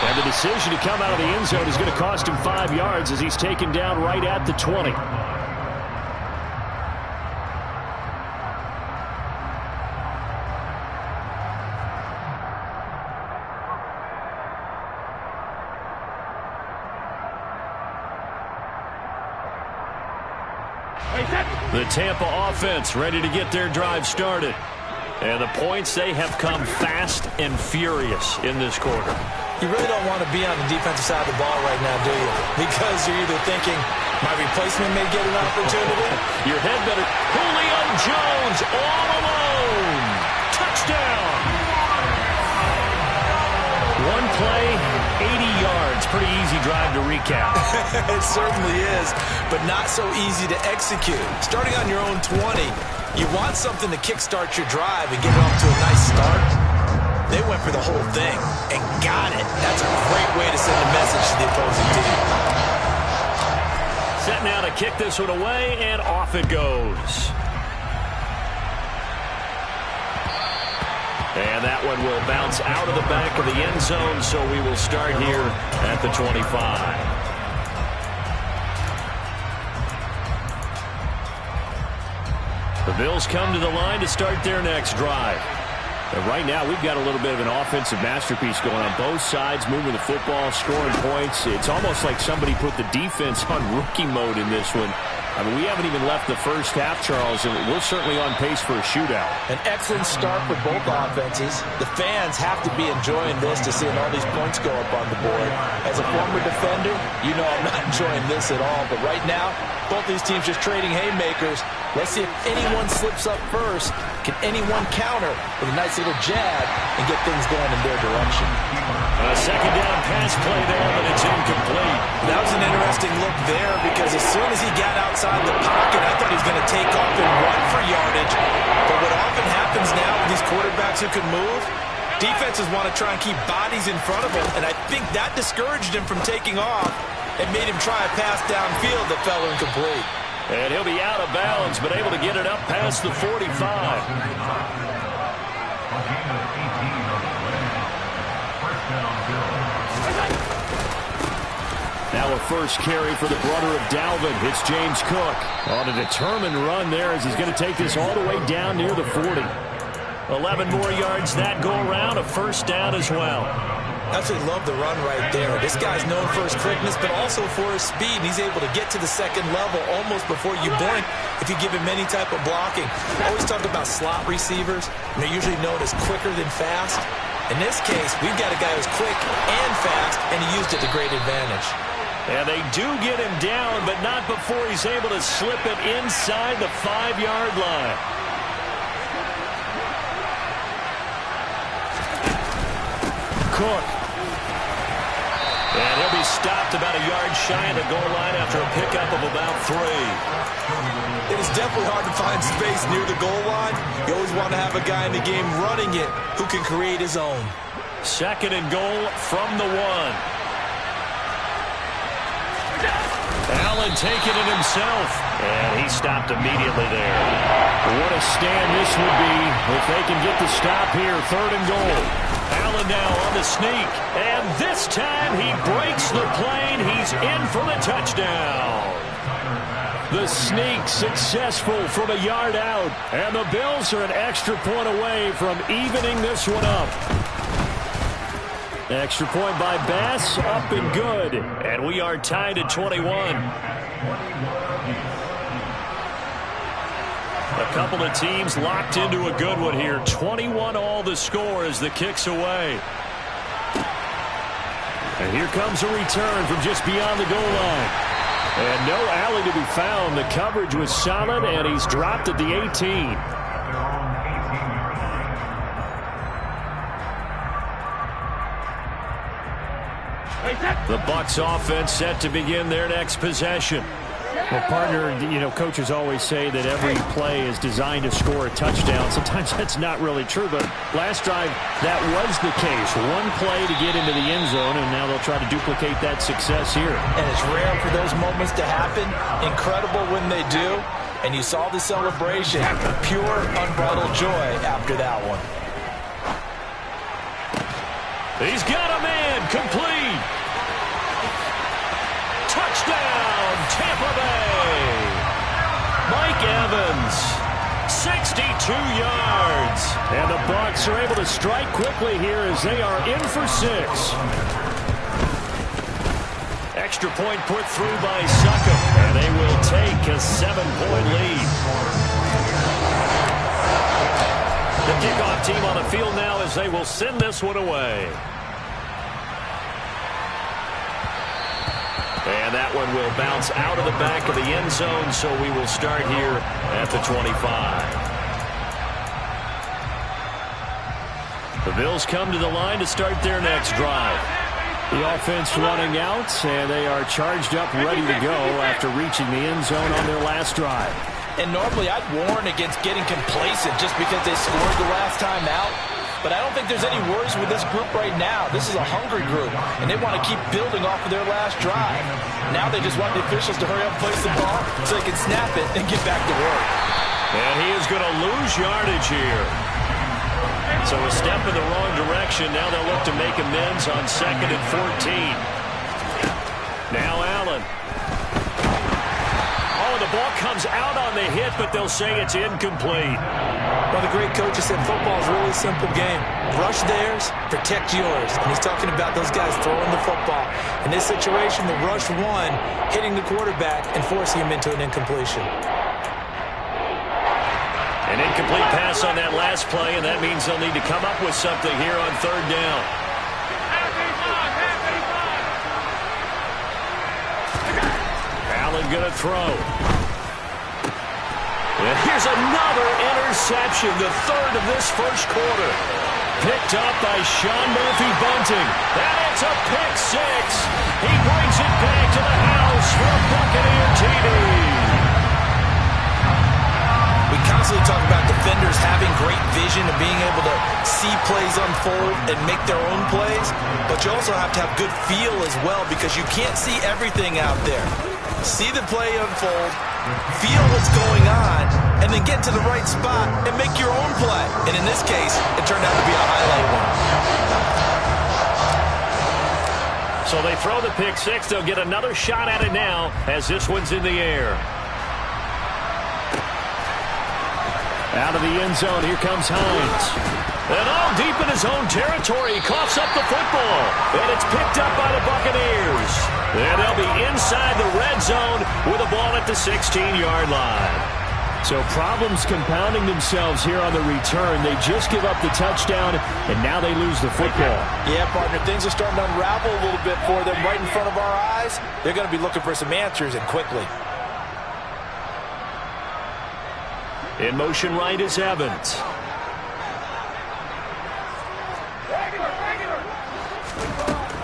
And the decision to come out of the end zone is going to cost him 5 yards as he's taken down right at the 20. The Tampa offense ready to get their drive started. And the points, they have come fast and furious in this quarter. You really don't want to be on the defensive side of the ball right now, do you? Because you're either thinking, my replacement may get an opportunity. Your head better. Julio Jones all alone. Touchdown. One play, 80 yards. Pretty easy drive to recap. It certainly is, but not so easy to execute. Starting on your own 20, you want something to kickstart your drive and get it off to a nice start. They went for the whole thing and got it. That's a great way to send a message to the opposing team. Set now to kick this one away, and off it goes. And that one will bounce out of the back of the end zone, so we will start here at the 25. The Bills come to the line to start their next drive. And right now, we've got a little bit of an offensive masterpiece going on both sides, moving the football, scoring points. It's almost like somebody put the defense on rookie mode in this one. I mean, we haven't even left the first half, Charles, and we're certainly on pace for a shootout. An excellent start for both offenses. The fans have to be enjoying this to seeing all these points go up on the board. As a former defender, you know I'm not enjoying this at all. But right now, both these teams just trading haymakers. Let's see if anyone slips up first. Can anyone counter with a nice little jab and get things going in their direction? A second down pass play there, but it's incomplete. That was an interesting interesting look there because as soon as he got outside the pocket, I thought he was going to take off and run for yardage. But what often happens now with these quarterbacks who can move, defenses want to try and keep bodies in front of him, and I think that discouraged him from taking off and made him try a pass downfield that fell incomplete. And he'll be out of bounds, but able to get it up past the 45. Now a first carry for the brother of Dalvin. It's James Cook on a determined run there as he's going to take this all the way down near the 40. 11 more yards that go around, a first down as well. Absolutely love the run right there. This guy's known for his quickness, but also for his speed. He's able to get to the second level almost before you blink if you give him any type of blocking. I always talk about slot receivers, and they're usually known as quicker than fast. In this case, we've got a guy who's quick and fast, and he used it to great advantage. And they do get him down, but not before he's able to slip it inside the 5-yard line. Cook. And he'll be stopped about a yard shy of the goal line after a pickup of about 3. It is definitely hard to find space near the goal line. You always want to have a guy in the game running it who can create his own. Second and goal from the 1. Allen taking it himself, and he stopped immediately there. What a stand this would be if they can get the stop here. Third and goal. Allen now on the sneak, and this time he breaks the plane. He's in for the touchdown. The sneak successful from a yard out, and the Bills are an extra point away from evening this one up. Extra point by Bass, up and good. And we are tied at 21. A couple of teams locked into a good one here. 21 all the score as the kick's away. And here comes a return from just beyond the goal line. And no alley to be found. The coverage was solid, and he's dropped at the 18. The Bucs offense set to begin their next possession. Well, partner, coaches always say that every play is designed to score a touchdown. Sometimes that's not really true, but last drive, that was the case. One play to get into the end zone, and now they'll try to duplicate that success here. And it's rare for those moments to happen. Incredible when they do. And you saw the celebration. Pure, unbridled joy after that one. He's got a man. Complete. Touchdown, Tampa Bay. Mike Evans, 62 yards. And the Bucs are able to strike quickly here as they are in for 6. Extra point put through by Succop, and they will take a 7-point lead. The kickoff team on the field now as they will send this one away. And that one will bounce out of the back of the end zone, so we will start here at the 25. The Bills come to the line to start their next drive. The offense running out, and they are charged up, ready to go after reaching the end zone on their last drive. And normally I'd warn against getting complacent just because they scored the last time out. But I don't think there's any worries with this group right now. This is a hungry group, and they want to keep building off of their last drive. Now they just want the officials to hurry up and place the ball so they can snap it and get back to work. And he is going to lose yardage here. So a step in the wrong direction. Now they'll look to make amends on 2nd and 14. Now Allen. Oh, the ball comes out on the hit, but they'll say it's incomplete. Well, the great coach has said football is a really simple game. Rush theirs, protect yours. And he's talking about those guys throwing the football. In this situation, the rush won, hitting the quarterback and forcing him into an incompletion. An incomplete pass on that last play, and that means they'll need to come up with something here on 3rd down. Allen going to throw. And here's another interception, the 3rd of this first quarter. Picked up by Sean Murphy-Bunting. And it's a pick 6. He brings it back to the house vision and being able to see plays unfold and make their own plays, but you also have to have good feel as well because you can't see everything out there. See the play unfold, feel what's going on, and then get to the right spot and make your own play. And in this case, it turned out to be a highlight one. So they throw the pick six. They'll get another shot at it now as this one's in the air. Out of the end zone, here comes Hines. And all deep in his own territory, he coughs up the football. And it's picked up by the Buccaneers. And they'll be inside the red zone with a ball at the 16-yard line. So problems compounding themselves here on the return. They just give up the touchdown, and now they lose the football. Yeah, partner, things are starting to unravel a little bit for them right in front of our eyes. They're going to be looking for some answers, and quickly. In motion right is Evans.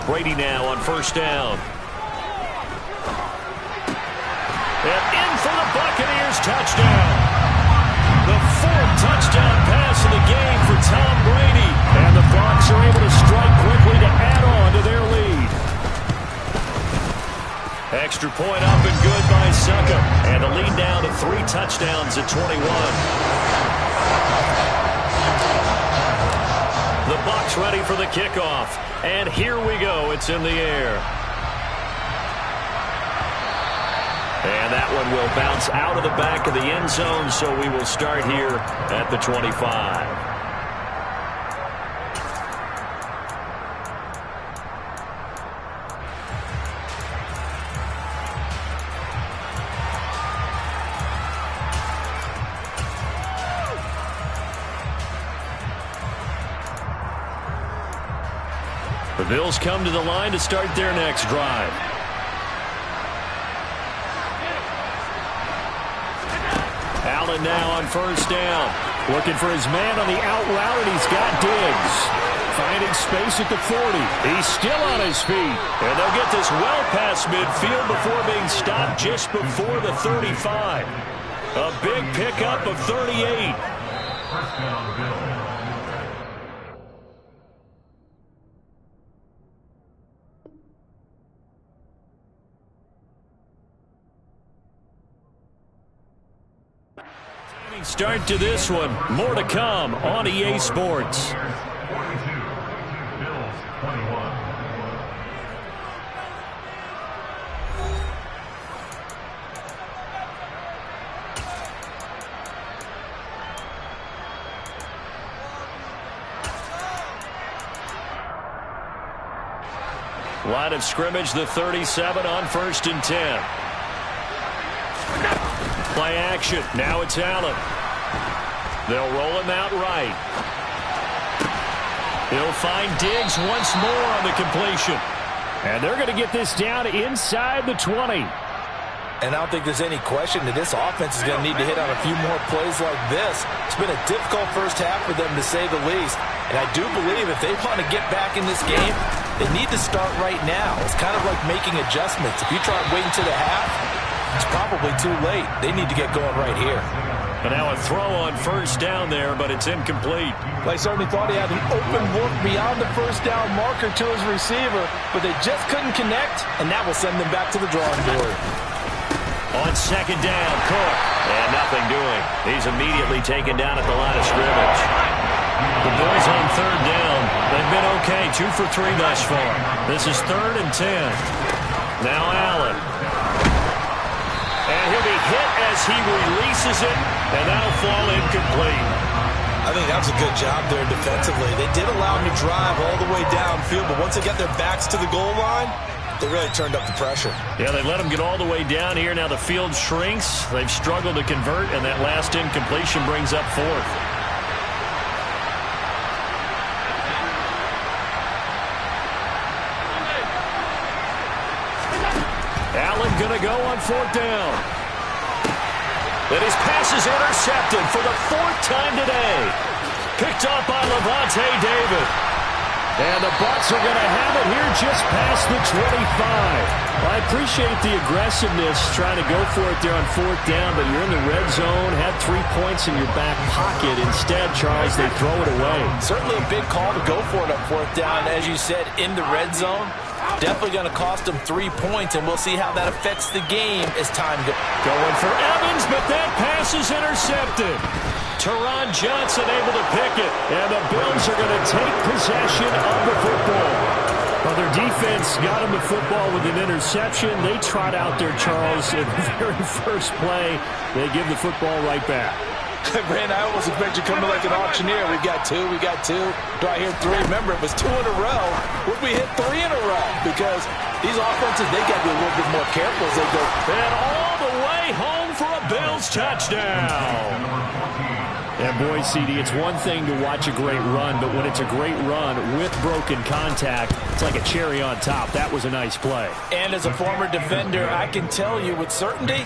Brady now on first down. And in for the Buccaneers touchdown. The fourth touchdown pass of the game for Tom Brady. And the Bucs are able to strike quickly to add on to their lead. Extra point up and good by Suckup. And the lead down to 3 touchdowns at 21. The Bucs ready for the kickoff. And here we go. It's in the air. And that one will bounce out of the back of the end zone, so we will start here at the 25. The Bills come to the line to start their next drive. Allen now on first down. Looking for his man on the out route, and he's got Diggs. Finding space at the 40. He's still on his feet. And they'll get this well past midfield before being stopped just before the 35. A big pickup of 38. First down, Bills. Start to this one. More to come on EA Sports. 42, Bills 21. Line of scrimmage, the 37 on 1st and 10. Play action. Now it's Allen. They'll roll him out right. He'll find Diggs once more on the completion. And they're going to get this down inside the 20. And I don't think there's any question that this offense is going to need to hit on a few more plays like this. It's been a difficult first half for them, to say the least. And I do believe if they want to get back in this game, they need to start right now. It's kind of like making adjustments. If you try waiting to the half, it's probably too late. They need to get going right here. And now a throw on first down there, but it's incomplete. They certainly thought he had an open look beyond the first down marker to his receiver, but they just couldn't connect, and that will send them back to the drawing board. On second down, Cook. And nothing doing. He's immediately taken down at the line of scrimmage. The Bills on third down. They've been okay, 2 for 3 thus far. This is 3rd and 10. Now Allen. And he'll be hit as he releases it, and that'll fall incomplete. I think that was a good job there defensively. They did allow him to drive all the way downfield, but once they got their backs to the goal line, they really turned up the pressure. Yeah, they let him get all the way down here. Now the field shrinks. They've struggled to convert, and that last incompletion brings up 4th. Allen going to go on 4th down. And his pass is intercepted for the 4th time today. Picked up by Levante David. And the Bucs are going to have it here just past the 25. I appreciate the aggressiveness trying to go for it there on 4th down, but you're in the red zone, had 3 points in your back pocket. Instead, Charles, they throw it away. Certainly a big call to go for it on 4th down. As you said, in the red zone, definitely going to cost them 3 points, and we'll see how that affects the game as time goes. Going for Evans, but that pass is intercepted. Teron Johnson able to pick it, and the Bills are going to take possession of the football. Well, their defense got them the football with an interception. They trot out there, Charles, in the very first play. They give the football right back. Brand, I almost expect you coming like an auctioneer. We've got 2, we got 2. Do I hear 3? Remember, if it was 2 in a row, would we hit 3 in a row? Because these offenses, they got to be a little bit more careful as they go. And all the way home for a Bills touchdown. And boy, CD, it's one thing to watch a great run, but when it's a great run with broken contact, it's like a cherry on top. That was a nice play. And as a former defender, I can tell you with certainty,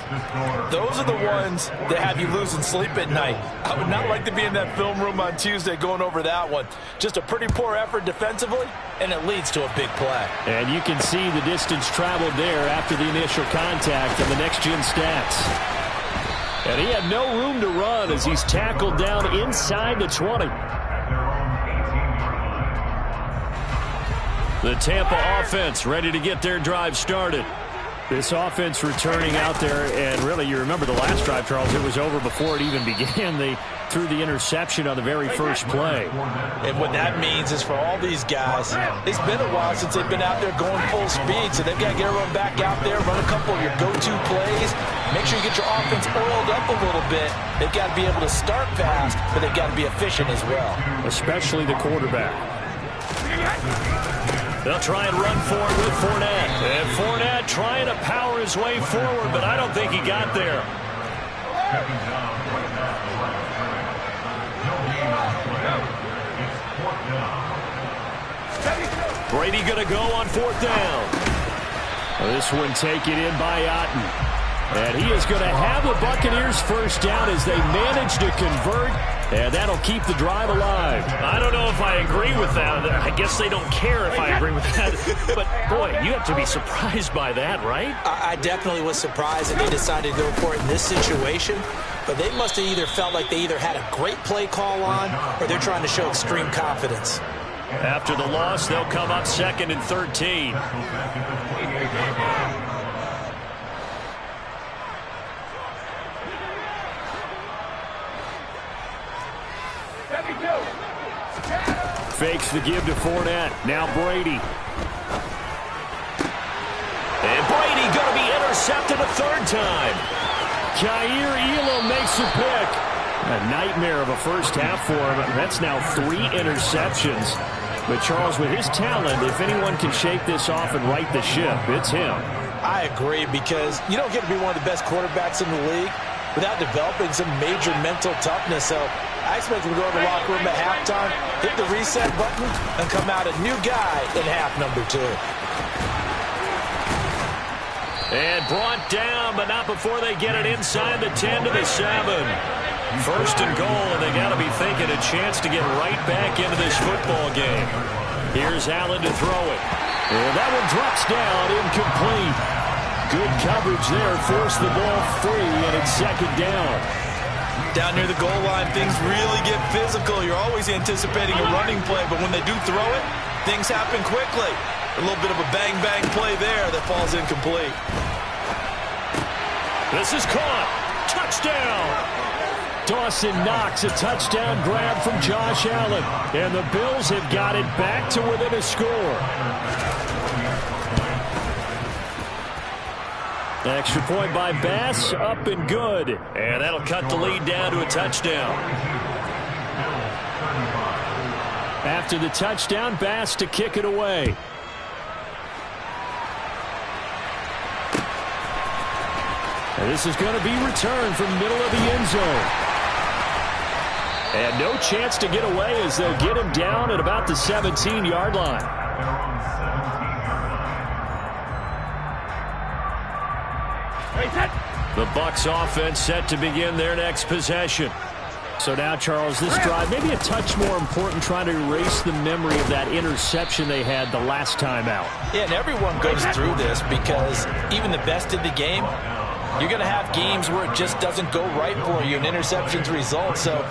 those are the ones that have you losing sleep at night. I would not like to be in that film room on Tuesday going over that one. Just a pretty poor effort defensively, and it leads to a big play. And you can see the distance traveled there after the initial contact on the next-gen stats. And he had no room to run as he's tackled down inside the 20. The Tampa offense ready to get their drive started. This offense returning out there, and really, you remember the last drive, Charles, it was over before it even began. They threw the interception on the very first play. And what that means is for all these guys, it's been a while since they've been out there going full speed, so they've got to get everyone back out there, run a couple of your go-to plays, make sure you get your offense oiled up a little bit. They've got to be able to start fast, but they've got to be efficient as well. Especially the quarterback. They'll try and run for it with Fournette. And Fournette trying to power his way forward, but I don't think he got there. Brady going to go on 4th down. This one taken in by Otten. And he is going to have the Buccaneers first down as they manage to convert. And that'll keep the drive alive. I don't know if I agree with that. I guess they don't care if I agree with that. But, boy, you have to be surprised by that, right? I definitely was surprised that they decided to go for it in this situation. But they must have either felt like they either had a great play call on or they're trying to show extreme confidence. After the loss, they'll come up 2nd and 13. Fakes the give to Fournette. Now Brady. And Brady going to be intercepted a 3rd time. Jair Elam makes a pick. A nightmare of a first half for him. That's now 3 interceptions. But Charles, with his talent, if anyone can shake this off and right the ship, it's him. I agree, because you don't get to be one of the best quarterbacks in the league without developing some major mental toughness. So I expect him to go to the locker room at halftime, hit the reset button, and come out a new guy in half number 2. And brought down, but not before they get it inside the 10 to the 7. 1st and goal, and they got to be thinking a chance to get right back into this football game. Here's Allen to throw it. And that one drops down, incomplete. Good coverage there, forced the ball free, and it's 2nd down. Down near the goal line, things really get physical. You're always anticipating a running play, but when they do throw it, things happen quickly. A little bit of a bang-bang play there that falls incomplete. This is caught. Touchdown. Dawson Knox, a touchdown grab from Josh Allen. And the Bills have got it back to within a score. Extra point by Bass, up and good. And that'll cut the lead down to a touchdown. After the touchdown, Bass to kick it away. And this is going to be returned from the middle of the end zone. And no chance to get away as they'll get him down at about the 17-yard line. The Bucs offense set to begin their next possession. So now, Charles, this drive, maybe a touch more important, trying to erase the memory of that interception they had the last time out. Yeah, and everyone goes through this because even the best in the game, you're going to have games where it just doesn't go right for you, and interceptions result. So,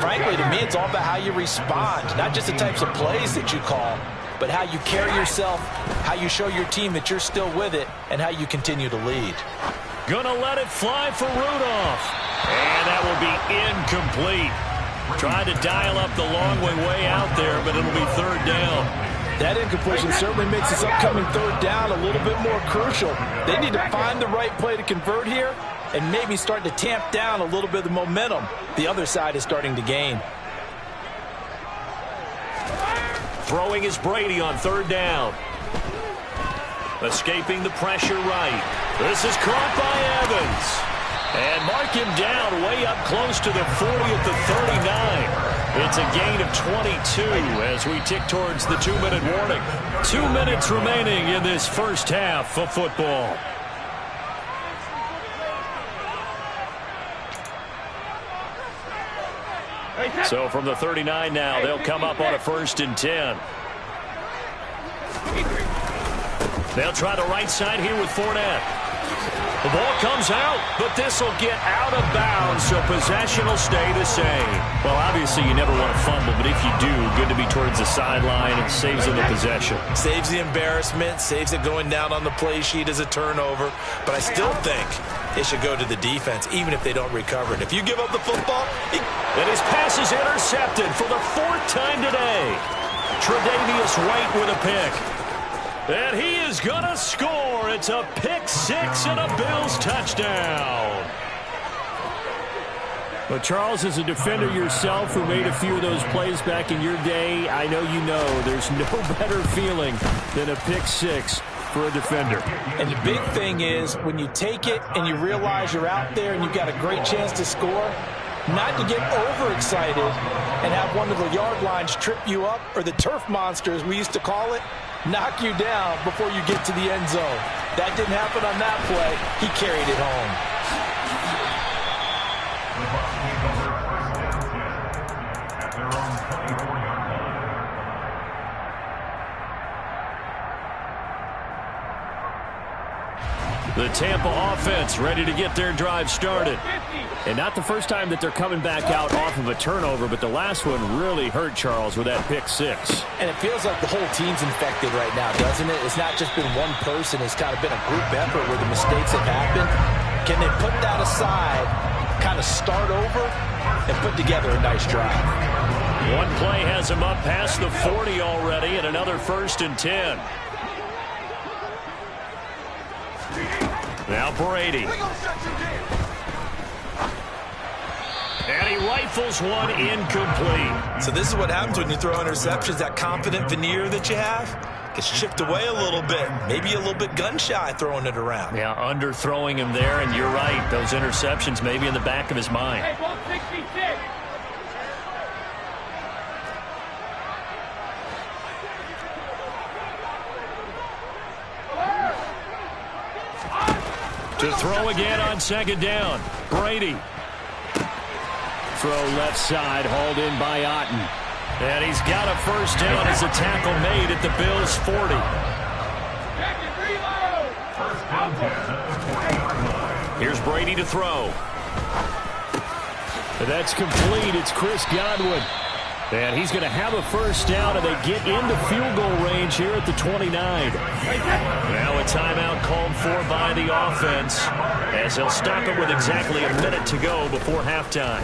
frankly, to me, it's all about how you respond, not just the types of plays that you call, but how you carry yourself, how you show your team that you're still with it, and how you continue to lead. Gonna let it fly for Rudolph. And that will be incomplete. Tried to dial up the long way out there, but it'll be third down. That incompletion certainly makes this upcoming third down a little bit more crucial. They need to find the right play to convert here and maybe start to tamp down a little bit of the momentum the other side is starting to gain. Throwing is Brady on third down. Escaping the pressure right. This is caught by Evans. And mark him down way up close to the 40 at the 39. It's a gain of 22 as we tick towards the 2-minute warning. 2 minutes remaining in this first half of football. So from the 39 now, they'll come up on a 1st and 10. They'll try the right side here with Fournette. The ball comes out, but this will get out of bounds, so possession will stay the same. Well, obviously you never want to fumble, but if you do, good to be towards the sideline and saves them the possession. Saves the embarrassment, saves it going down on the play sheet as a turnover, but I still think it should go to the defense, even if they don't recover it. If you give up the football... And his pass is intercepted for the 4th time today. Tre'Davious White with a pick. And he is going to score. It's a pick 6 and a Bills touchdown. But Charles, as a defender yourself who made a few of those plays back in your day, I know you know there's no better feeling than a pick 6 for a defender. And the big thing is when you take it and you realize you're out there and you've got a great chance to score, not to get overexcited and have one of the yard lines trip you up, or the turf monster, as we used to call it, knock you down before you get to the end zone. That didn't happen on that play. He carried it home. The Tampa offense ready to get their drive started. And not the first time that they're coming back out off of a turnover, but the last one really hurt Charles with that pick 6. And it feels like the whole team's infected right now, doesn't it? It's not just been one person. It's kind of been a group effort where the mistakes have happened. Can they put that aside, kind of start over, and put together a nice drive? One play has him up past the 40 already, and another 1st and 10. Now Brady. And he rifles one incomplete. So this is what happens when you throw interceptions. That confident veneer that you have gets chipped away a little bit. Maybe a little bit gun-shy throwing it around. Yeah, underthrowing him there, and you're right. Those interceptions maybe in the back of his mind. Hey, ball 66. To throw again on 2nd down. Brady. Throw left side, hauled in by Otten. And he's got a 1st down as a tackle made at the Bills' 40. Here's Brady to throw. That's complete. It's Chris Godwin. And he's going to have a 1st down, and they get into field goal range here at the 29. Now a timeout called for by the offense as they'll stop it with exactly a minute to go before halftime.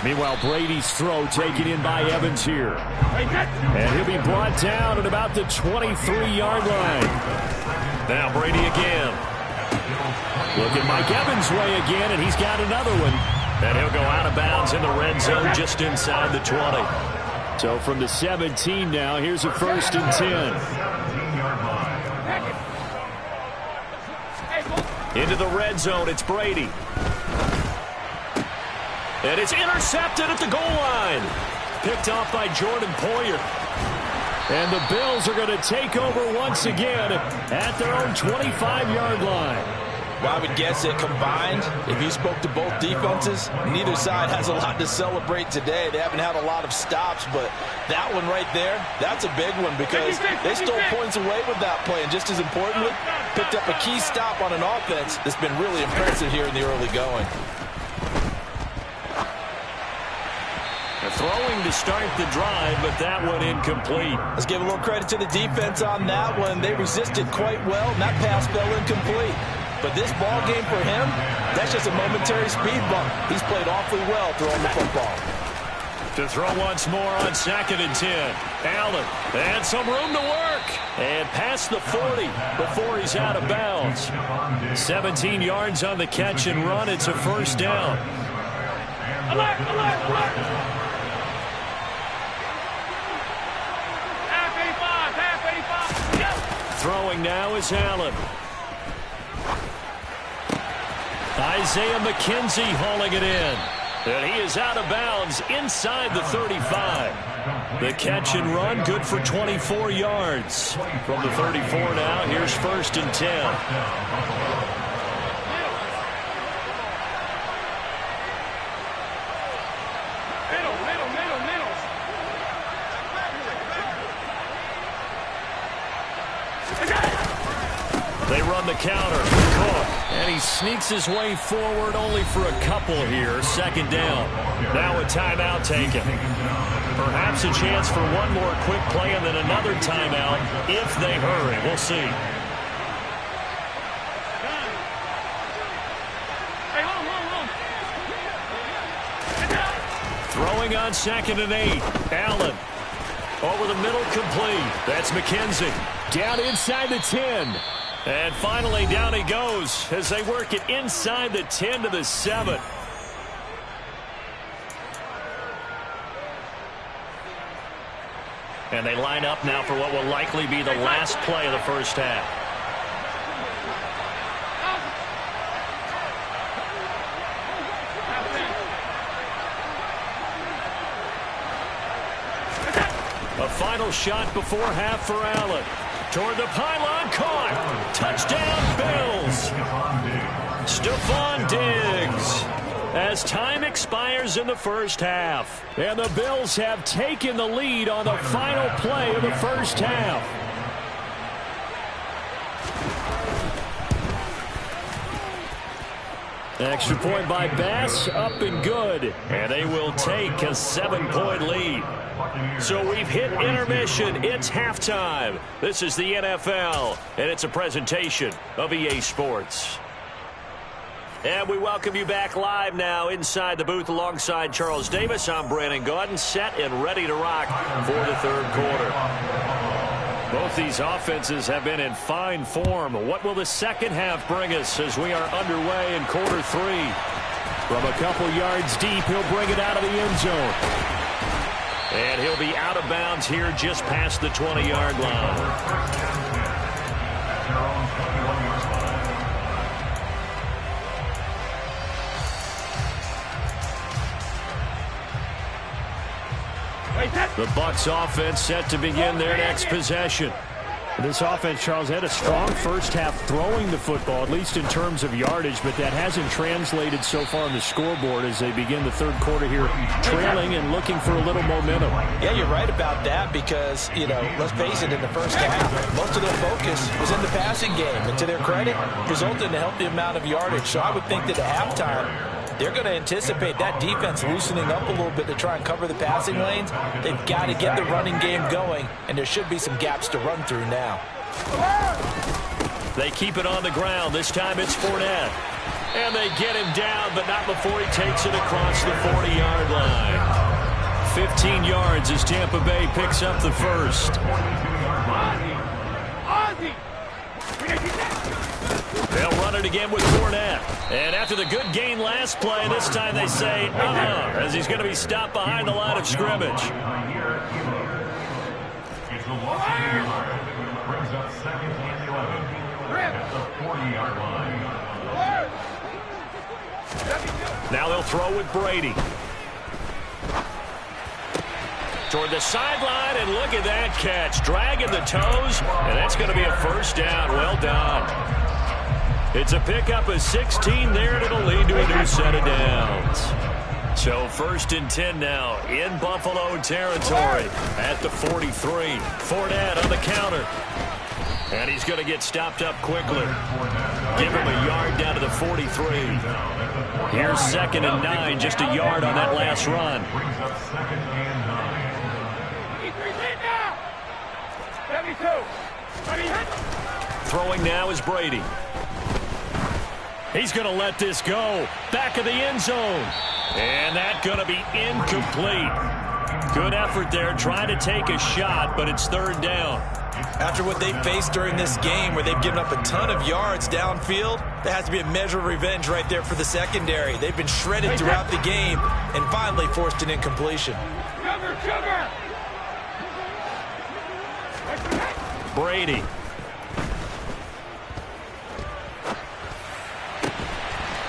Meanwhile, Brady's throw taken in by Evans here. And he'll be brought down at about the 23-yard line. Now Brady again. Look at Mike Evans' way again, and he's got another one. And he'll go out of bounds in the red zone just inside the 20. So from the 17 now, here's a 1st and 10. Into the red zone, it's Brady. And it's intercepted at the goal line. Picked off by Jordan Poyer. And the Bills are going to take over once again at their own 25-yard line. Well, I would guess it combined. If you spoke to both defenses, neither side has a lot to celebrate today. They haven't had a lot of stops, but that one right there, that's a big one because they stole points away with that play. And just as importantly, picked up a key stop on an offense that's been really impressive here in the early going. Throwing to start the drive, but that one incomplete. Let's give a little credit to the defense on that one. They resisted quite well, and that pass fell incomplete. But this ball game for him, that's just a momentary speed bump. He's played awfully well throwing the football. To throw once more on 2nd and 10. Allen, and some room to work. And past the 40 before he's out of bounds. 17 yards on the catch and run. It's a first down. Alert, alert, alert. Throwing now is Allen. Isaiah McKenzie hauling it in. And he is out of bounds inside the 35. The catch and run good for 24 yards. From the 34 now, here's 1st and 10. They run the counter. Cook. And he sneaks his way forward only for a couple here. 2nd down. Now a timeout taken. Perhaps a chance for one more quick play and then another timeout if they hurry. We'll see. Throwing on 2nd and 8. Allen. Over the middle, complete. That's McKenzie. Down inside the 10. And finally, down he goes as they work it inside the 10 to the 7. And they line up now for what will likely be the last play of the first half. A final shot before half for Allen. Toward the pylon, caught. Touchdown, Bills. Stephon Diggs. As time expires in the first half. And the Bills have taken the lead on the final play of the first half. Extra point by Bass, up and good. And they will take a 7-point lead. So we've hit intermission. It's halftime. This is the NFL, and it's a presentation of EA Sports. And we welcome you back live now inside the booth alongside Charles Davis. I'm Brandon Gaudin, set and ready to rock for the third quarter. Both these offenses have been in fine form. What will the second half bring us as we are underway in quarter 3? From a couple yards deep, he'll bring it out of the end zone. And he'll be out of bounds here just past the 20-yard line. The Bucs offense set to begin their next possession. This offense, Charles, had a strong first half throwing the football, at least in terms of yardage, but that hasn't translated so far on the scoreboard as they begin the third quarter here, trailing and looking for a little momentum. Yeah, you're right about that because, you know, let's face it, in the first half, most of their focus was in the passing game, and to their credit, resulted in a healthy amount of yardage. So I would think that at halftime, they're going to anticipate that defense loosening up a little bit to try and cover the passing lanes. They've got to get the running game going, and there should be some gaps to run through now. They keep it on the ground. This time it's Fournette. And they get him down, but not before he takes it across the 40-yard line. 15 yards as Tampa Bay picks up the first. They'll run it again with Fournette. And after the good gain last play, this time they say, as he's going to be stopped behind the line of scrimmage. It's the Washington Line. Brings up 2nd and 11 at the 40-yard line. Now they'll throw with Brady. Toward the sideline, and look at that catch. Dragging the toes, and that's going to be a first down. Well done. It's a pickup of 16 there, and it'll lead to a new set of downs. So 1st and 10 now in Buffalo territory at the 43. Fournette on the counter. And he's going to get stopped up quickly. Give him a yard down to the 43. Here's 2nd and 9, just a yard on that last run. Brings up 2nd and 9. Throwing now is Brady. He's going to let this go. Back of the end zone. And that's going to be incomplete. Good effort there trying to take a shot, but it's 3rd down. After what they faced during this game where they've given up a ton of yards downfield, there has to be a measure of revenge right there for the secondary. They've been shredded throughout the game and finally forced an incompletion. Brady.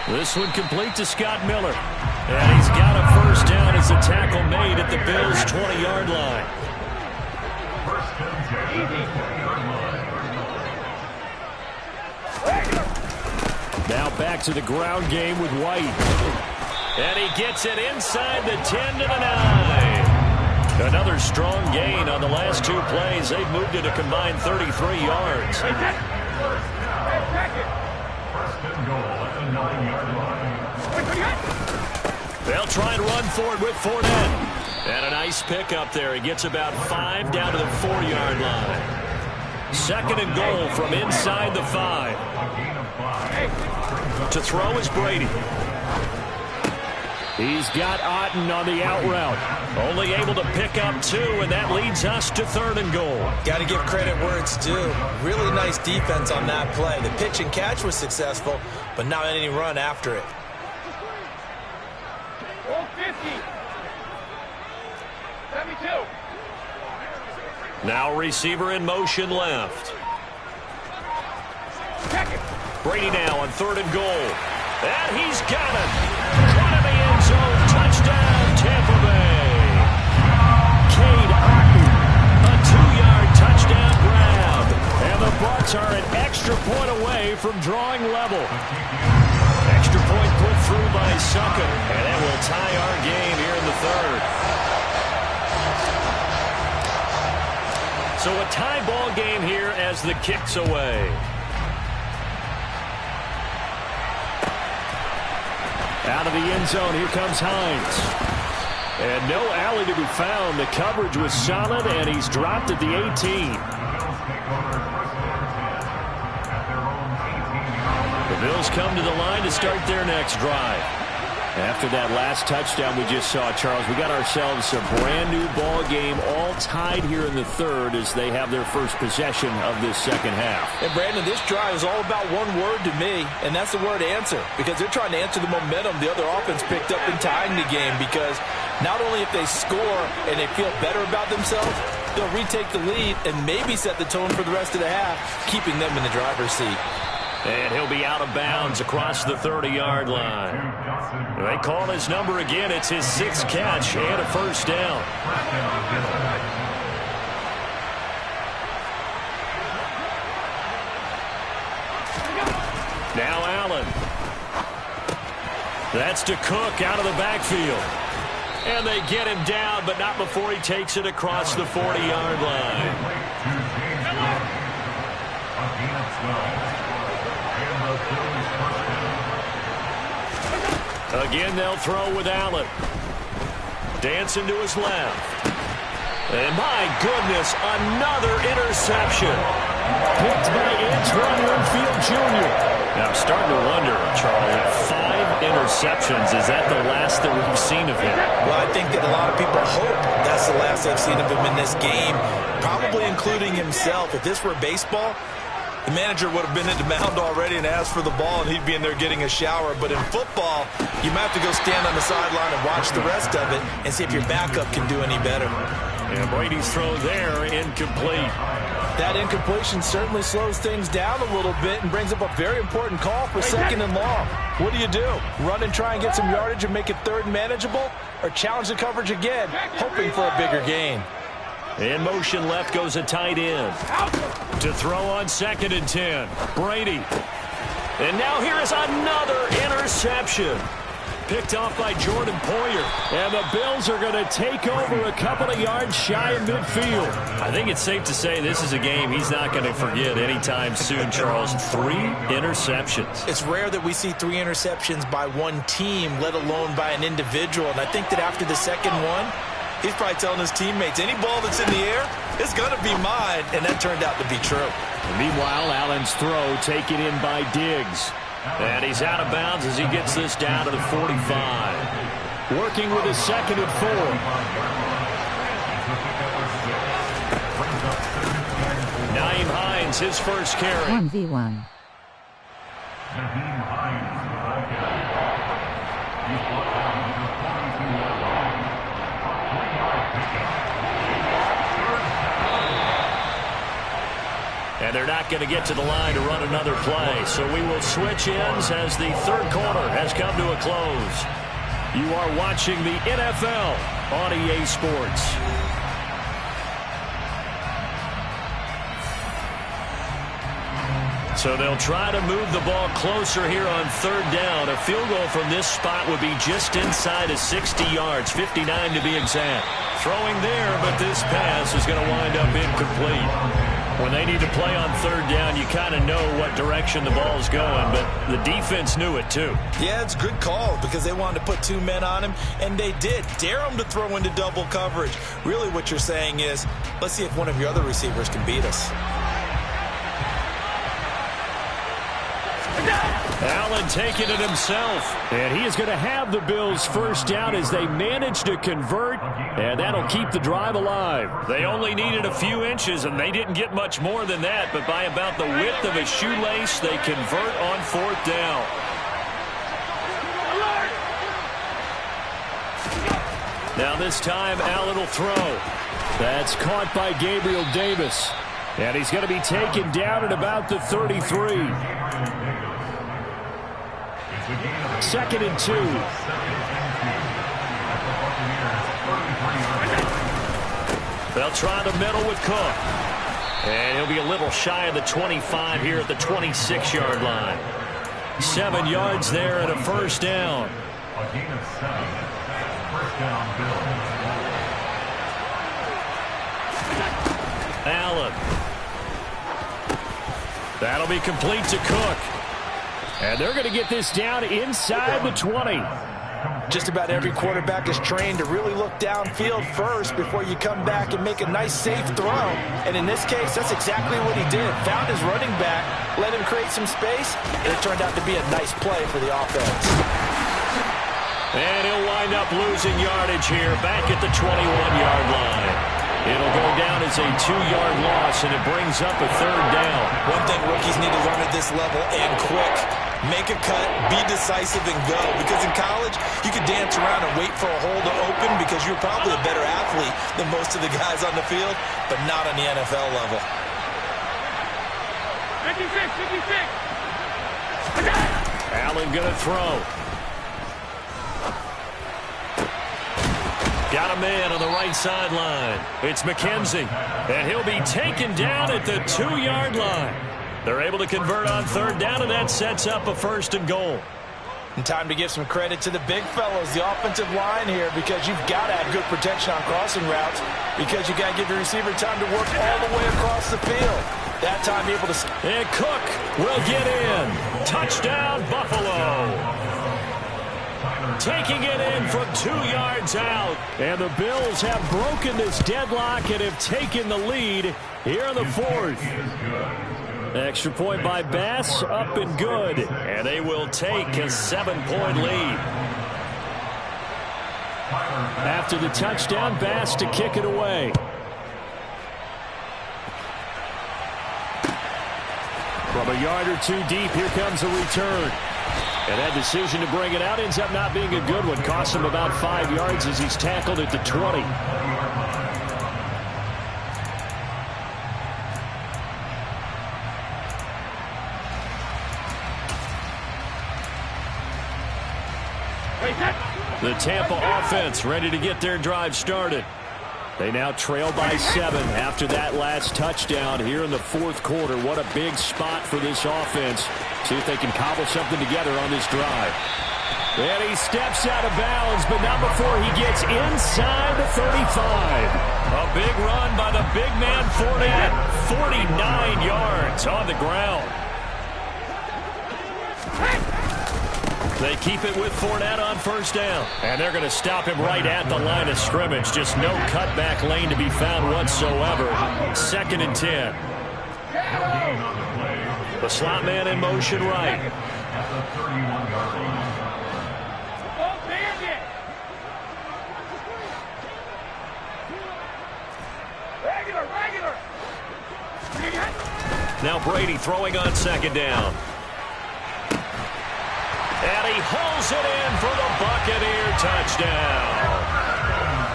This one complete to Scott Miller. And he's got a 1st down as the tackle made at the Bills' 20-yard line. Now back to the ground game with White. And he gets it inside the 10 to the 9. Another strong gain on the last 2 plays. They've moved it a combined 33 yards. They'll try and run for it with Fournette. And a nice pickup there. He gets about 5 down to the 4-yard line. 2nd and goal from inside the 5. To throw is Brady. He's got Otten on the out route. Only able to pick up 2, and that leads us to 3rd and goal. Got to give credit where it's due. Really nice defense on that play. The pitch and catch was successful, but not any run after it. 72. Now receiver in motion left. Brady now on 3rd and goal. And he's got it. One in the end zone. Touchdown, Tampa Bay. Cade Otten, a 2-yard touchdown grab. And the Bucs are an extra point away from drawing level. Extra point put through by Suckup. And that will tie our game here in the 3rd. So a tie ball game here as the kick's away. Out of the end zone, here comes Hines. And no alley to be found. The coverage was solid, and he's dropped at the 18. The Bills come to the line to start their next drive. After that last touchdown we just saw, Charles, we got ourselves a brand-new ball game, all tied here in the 3rd as they have their first possession of this 2nd half. And, Brandon, this drive is all about one word to me, and that's the word answer, because they're trying to answer the momentum the other offense picked up in tying the game, because not only if they score and they feel better about themselves, they'll retake the lead and maybe set the tone for the rest of the half, keeping them in the driver's seat. And he'll be out of bounds across the 30-yard line. They call his number again. It's his 6th catch and a 1st down. Now Allen. That's to Cook out of the backfield. And they get him down, but not before he takes it across the 40-yard line. Again, they'll throw with Allen. Dancing to his left. And my goodness, another interception. Picked by Antoine Winfield Jr. Now, I'm starting to wonder, Charles, 5 interceptions. Is that the last that we've seen of him? Well, I think that a lot of people hope that's the last they've seen of him in this game, probably including himself. If this were baseball, the manager would have been at the mound already and asked for the ball, and he'd be in there getting a shower. But in football, you might have to go stand on the sideline and watch the rest of it and see if your backup can do any better. And Brady's throw there, incomplete. That incompletion certainly slows things down a little bit and brings up a very important call for 2nd and long. What do you do? Run and try and get some yardage and make it 3rd manageable? Or challenge the coverage again, hoping for a bigger gain? In motion left goes a tight end. To throw on 2nd and 10. Brady. And now here is another interception. Picked off by Jordan Poyer. And the Bills are going to take over a couple of yards shy of midfield. I think it's safe to say this is a game he's not going to forget anytime soon, Charles. 3 interceptions. It's rare that we see 3 interceptions by one team, let alone by an individual. And I think that after the second one, he's probably telling his teammates, any ball that's in the air, it's going to be mine. And that turned out to be true. And meanwhile, Allen's throw taken in by Diggs. And he's out of bounds as he gets this down to the 45. Working with his 2nd and 4. Nyheim Hines, his first carry. 1v1. Nyheim Hines, the ball. He's brought down to the 42-yard line. A 3-yard pickup. And they're not going to get to the line to run another play. So we will switch ends as the third quarter has come to a close. You are watching the NFL on EA Sports. So they'll try to move the ball closer here on third down. A field goal from this spot would be just inside of 60 yards, 59 to be exact. Throwing there, but this pass is going to wind up incomplete. When they need to play on third down, you kind of know what direction the ball's going, but the defense knew it too. Yeah, it's a good call because they wanted to put 2 men on him, and they did. Dare him to throw into double coverage. Really what you're saying is, let's see if one of your other receivers can beat us. Allen taking it himself. And he is going to have the Bills first down as they manage to convert. And that'll keep the drive alive. They only needed a few inches, and they didn't get much more than that. But by about the width of a shoelace, they convert on 4th down. Now this time, Allen will throw. That's caught by Gabriel Davis. And he's going to be taken down at about the 33. 2nd and 2. They'll try the middle with Cook. And he'll be a little shy of the 25 here at the 26-yard line. 7 yards there and a first down. A gain of 7. First down, Bills. Allen. That'll be complete to Cook. And they're going to get this down inside the 20. Just about every quarterback is trained to really look downfield first before you come back and make a nice, safe throw. And in this case, that's exactly what he did. Found his running back, let him create some space, and it turned out to be a nice play for the offense. And he'll wind up losing yardage here back at the 21-yard line. It'll go down as a 2-yard loss, and it brings up a third down. One thing rookies need to learn at this level, and quick. Make a cut, be decisive, and go. Because in college, you could dance around and wait for a hole to open because you're probably a better athlete than most of the guys on the field, but not on the NFL level. 56, 56. Allen going to throw. Got a man on the right sideline. It's McKenzie. And he'll be taken down at the 2-yard line. They're able to convert on third down, and that sets up a 1st and goal. And time to give some credit to the big fellows, the offensive line here, because you've got to have good protection on crossing routes because you got to give your receiver time to work all the way across the field. That time able to... And Cook will get in. Touchdown, Buffalo. Taking it in from 2 yards out. And the Bills have broken this deadlock and have taken the lead here in the 4th. Extra point by Bass, up and good. And they will take a 7-point lead. After the touchdown, Bass to kick it away. From a yard or 2 deep, here comes a return. And that decision to bring it out ends up not being a good one. Costs him about 5 yards as he's tackled at the 20. The Tampa offense ready to get their drive started. They now trail by 7 after that last touchdown here in the fourth quarter. What a big spot for this offense. See if they can cobble something together on this drive. And he steps out of bounds, but not before he gets inside the 35. A big run by the big man Fournette. 49 yards on the ground. They keep it with Fournette on first down. And they're going to stop him right at the line of scrimmage. Just no cutback lane to be found whatsoever. 2nd and 10. The slot man in motion right. At the 31-yard line. Now Brady throwing on 2nd down. And he hauls it in for the Buccaneer touchdown.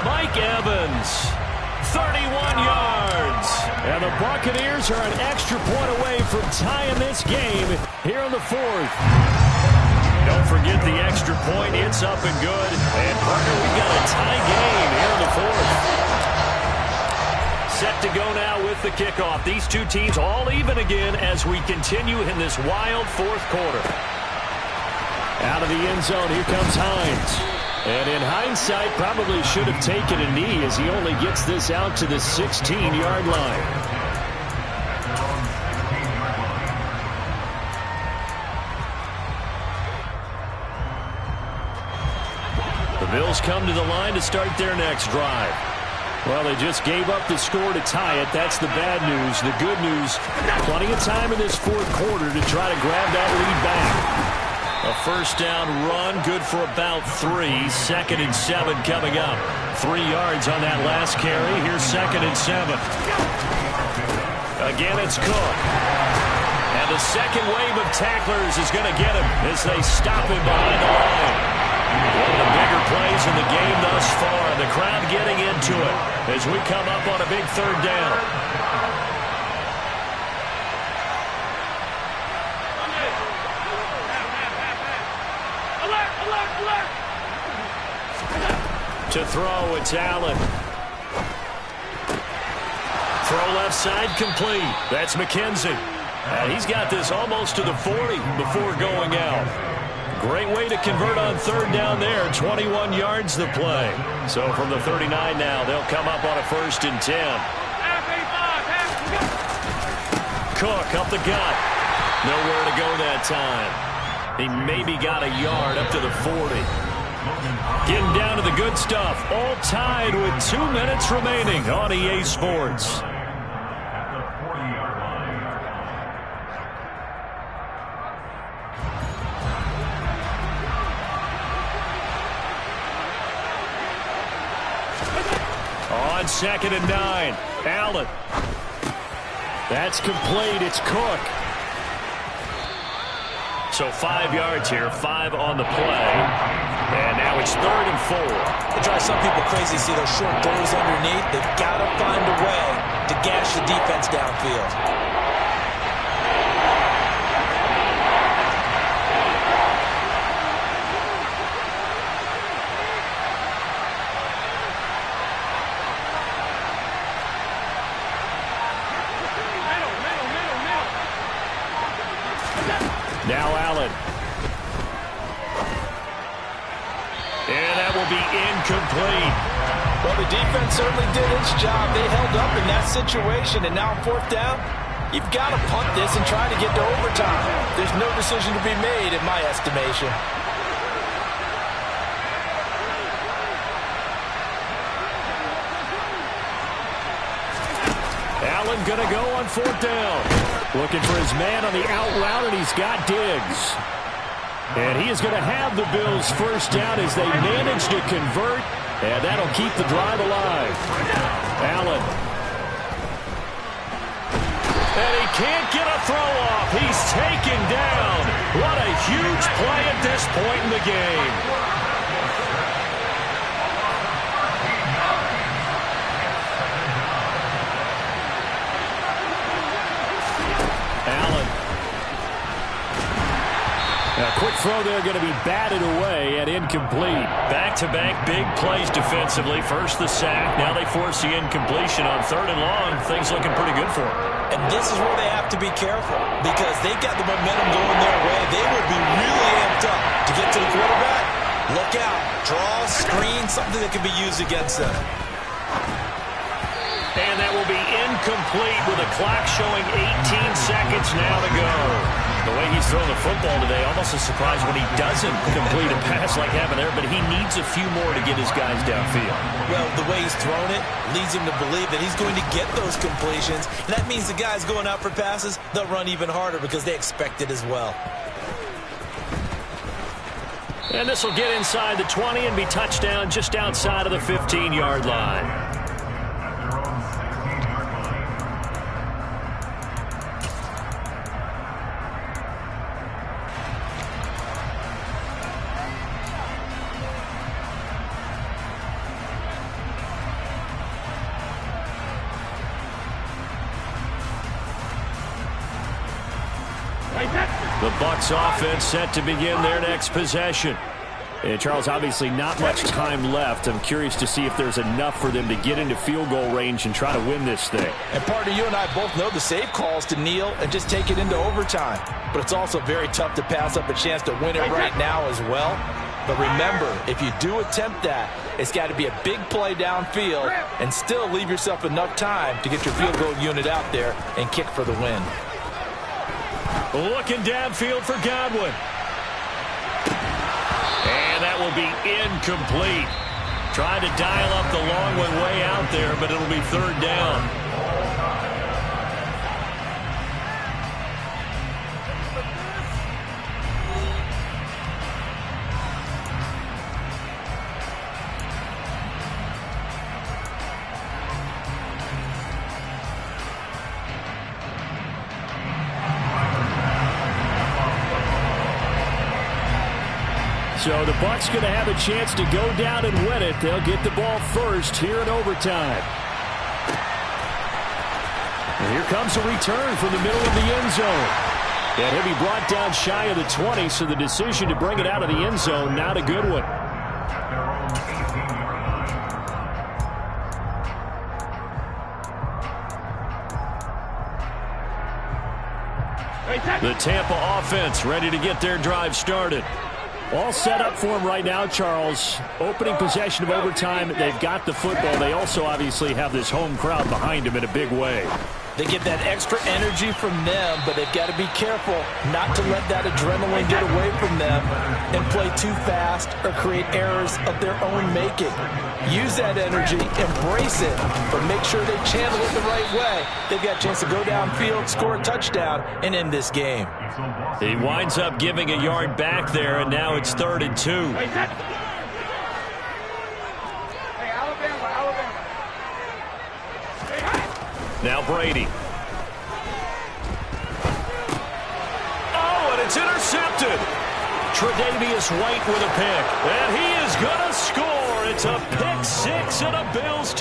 Mike Evans, 31 yards. And the Buccaneers are an extra point away from tying this game here in the 4th. Don't forget the extra point. It's up and good. And partner, we've got a tie game here in the 4th. Set to go now with the kickoff. These two teams all even again as we continue in this wild 4th quarter. Out of the end zone, here comes Hines. And in hindsight, probably should have taken a knee as he only gets this out to the 16-yard line. The Bills come to the line to start their next drive. Well, they just gave up the score to tie it. That's the bad news. The good news, plenty of time in this 4th quarter to try to grab that lead back. A first down run, good for about 3. 2nd and 7 coming up. 3 yards on that last carry. Here's 2nd and 7. Again, it's Cook. And the second wave of tacklers is going to get him as they stop him behind the line. One of the bigger plays in the game thus far. The crowd getting into it as we come up on a big 3rd down. To throw, it's Allen. Throw left side complete. That's McKenzie. He's got this almost to the 40 before going out. Great way to convert on 3rd down there. 21 yards the play. So from the 39 now, they'll come up on a 1st and 10. Cook up the gut. Nowhere to go that time. He maybe got a yard up to the 40. Getting down to the good stuff. All tied with 2 minutes remaining on EA Sports. At the 40-yard line. On 2nd and 9. Allen. That's complete. It's Cook. So 5 yards here, 5 on the play. And now it's 3rd and 4. It drives some people crazy to see those short throws underneath. They've got to find a way to gash the defense downfield. Now Allen. And that will be incomplete. Well, the defense certainly did its job. They held up in that situation, and now 4th down, you've got to punt this and try to get to overtime. There's no decision to be made in my estimation. Allen going to go on 4th down. Looking for his man on the out route, and he's got Diggs. And he is going to have the Bills first down as they manage to convert, and that'll keep the drive alive. Allen. And he can't get a throw off. He's taken down. What a huge play at this point in the game. A quick throw there going to be batted away and incomplete. Back-to-back big plays defensively. First the sack. Now they force the incompletion on 3rd and long. Things looking pretty good for them. And this is where they have to be careful because they've got the momentum going their way. They will be really amped up to get to the quarterback. Look out. Draw, screen, something that can be used against them. And that will be incomplete with a clock showing 18 seconds now to go. The way he's throwing the football today, almost a surprise when he doesn't complete a pass like happened there, but he needs a few more to get his guys downfield. Well, the way he's thrown it leads him to believe that he's going to get those completions. And that means the guys going out for passes, they'll run even harder because they expect it as well. And this will get inside the 20 and be touchdown just outside of the 15-yard line. The Bucs offense set to begin their next possession. And Charles, obviously not much time left. I'm curious to see if there's enough for them to get into field goal range and try to win this thing. And partner, you and I both know the safe calls to kneel and just take it into overtime. But it's also very tough to pass up a chance to win it right now as well. But remember, if you do attempt that, it's got to be a big play downfield and still leave yourself enough time to get your field goal unit out there and kick for the win. Looking downfield for Godwin. And that will be incomplete. Trying to dial up the long one way out there, but it'll be 3rd down. So the Bucs going to have a chance to go down and win it. They'll get the ball first here in overtime. And here comes a return from the middle of the end zone. And he'll be brought down shy of the 20, so the decision to bring it out of the end zone, not a good one. The Tampa offense ready to get their drive started. All set up for him right now, Charles. Opening possession of overtime. They've got the football. They also obviously have this home crowd behind them in a big way. They get that extra energy from them, but they've got to be careful not to let that adrenaline get away from them and play too fast or create errors of their own making. Use that energy, embrace it, but make sure they channel it the right way. They've got a chance to go downfield, score a touchdown, and end this game. He winds up giving a yard back there, and now it's 3rd and 2. Now Brady. Oh, and it's intercepted. Tre'Davious White with a pick. And he is going to score. It's a pick 6 and a Bills touchdown.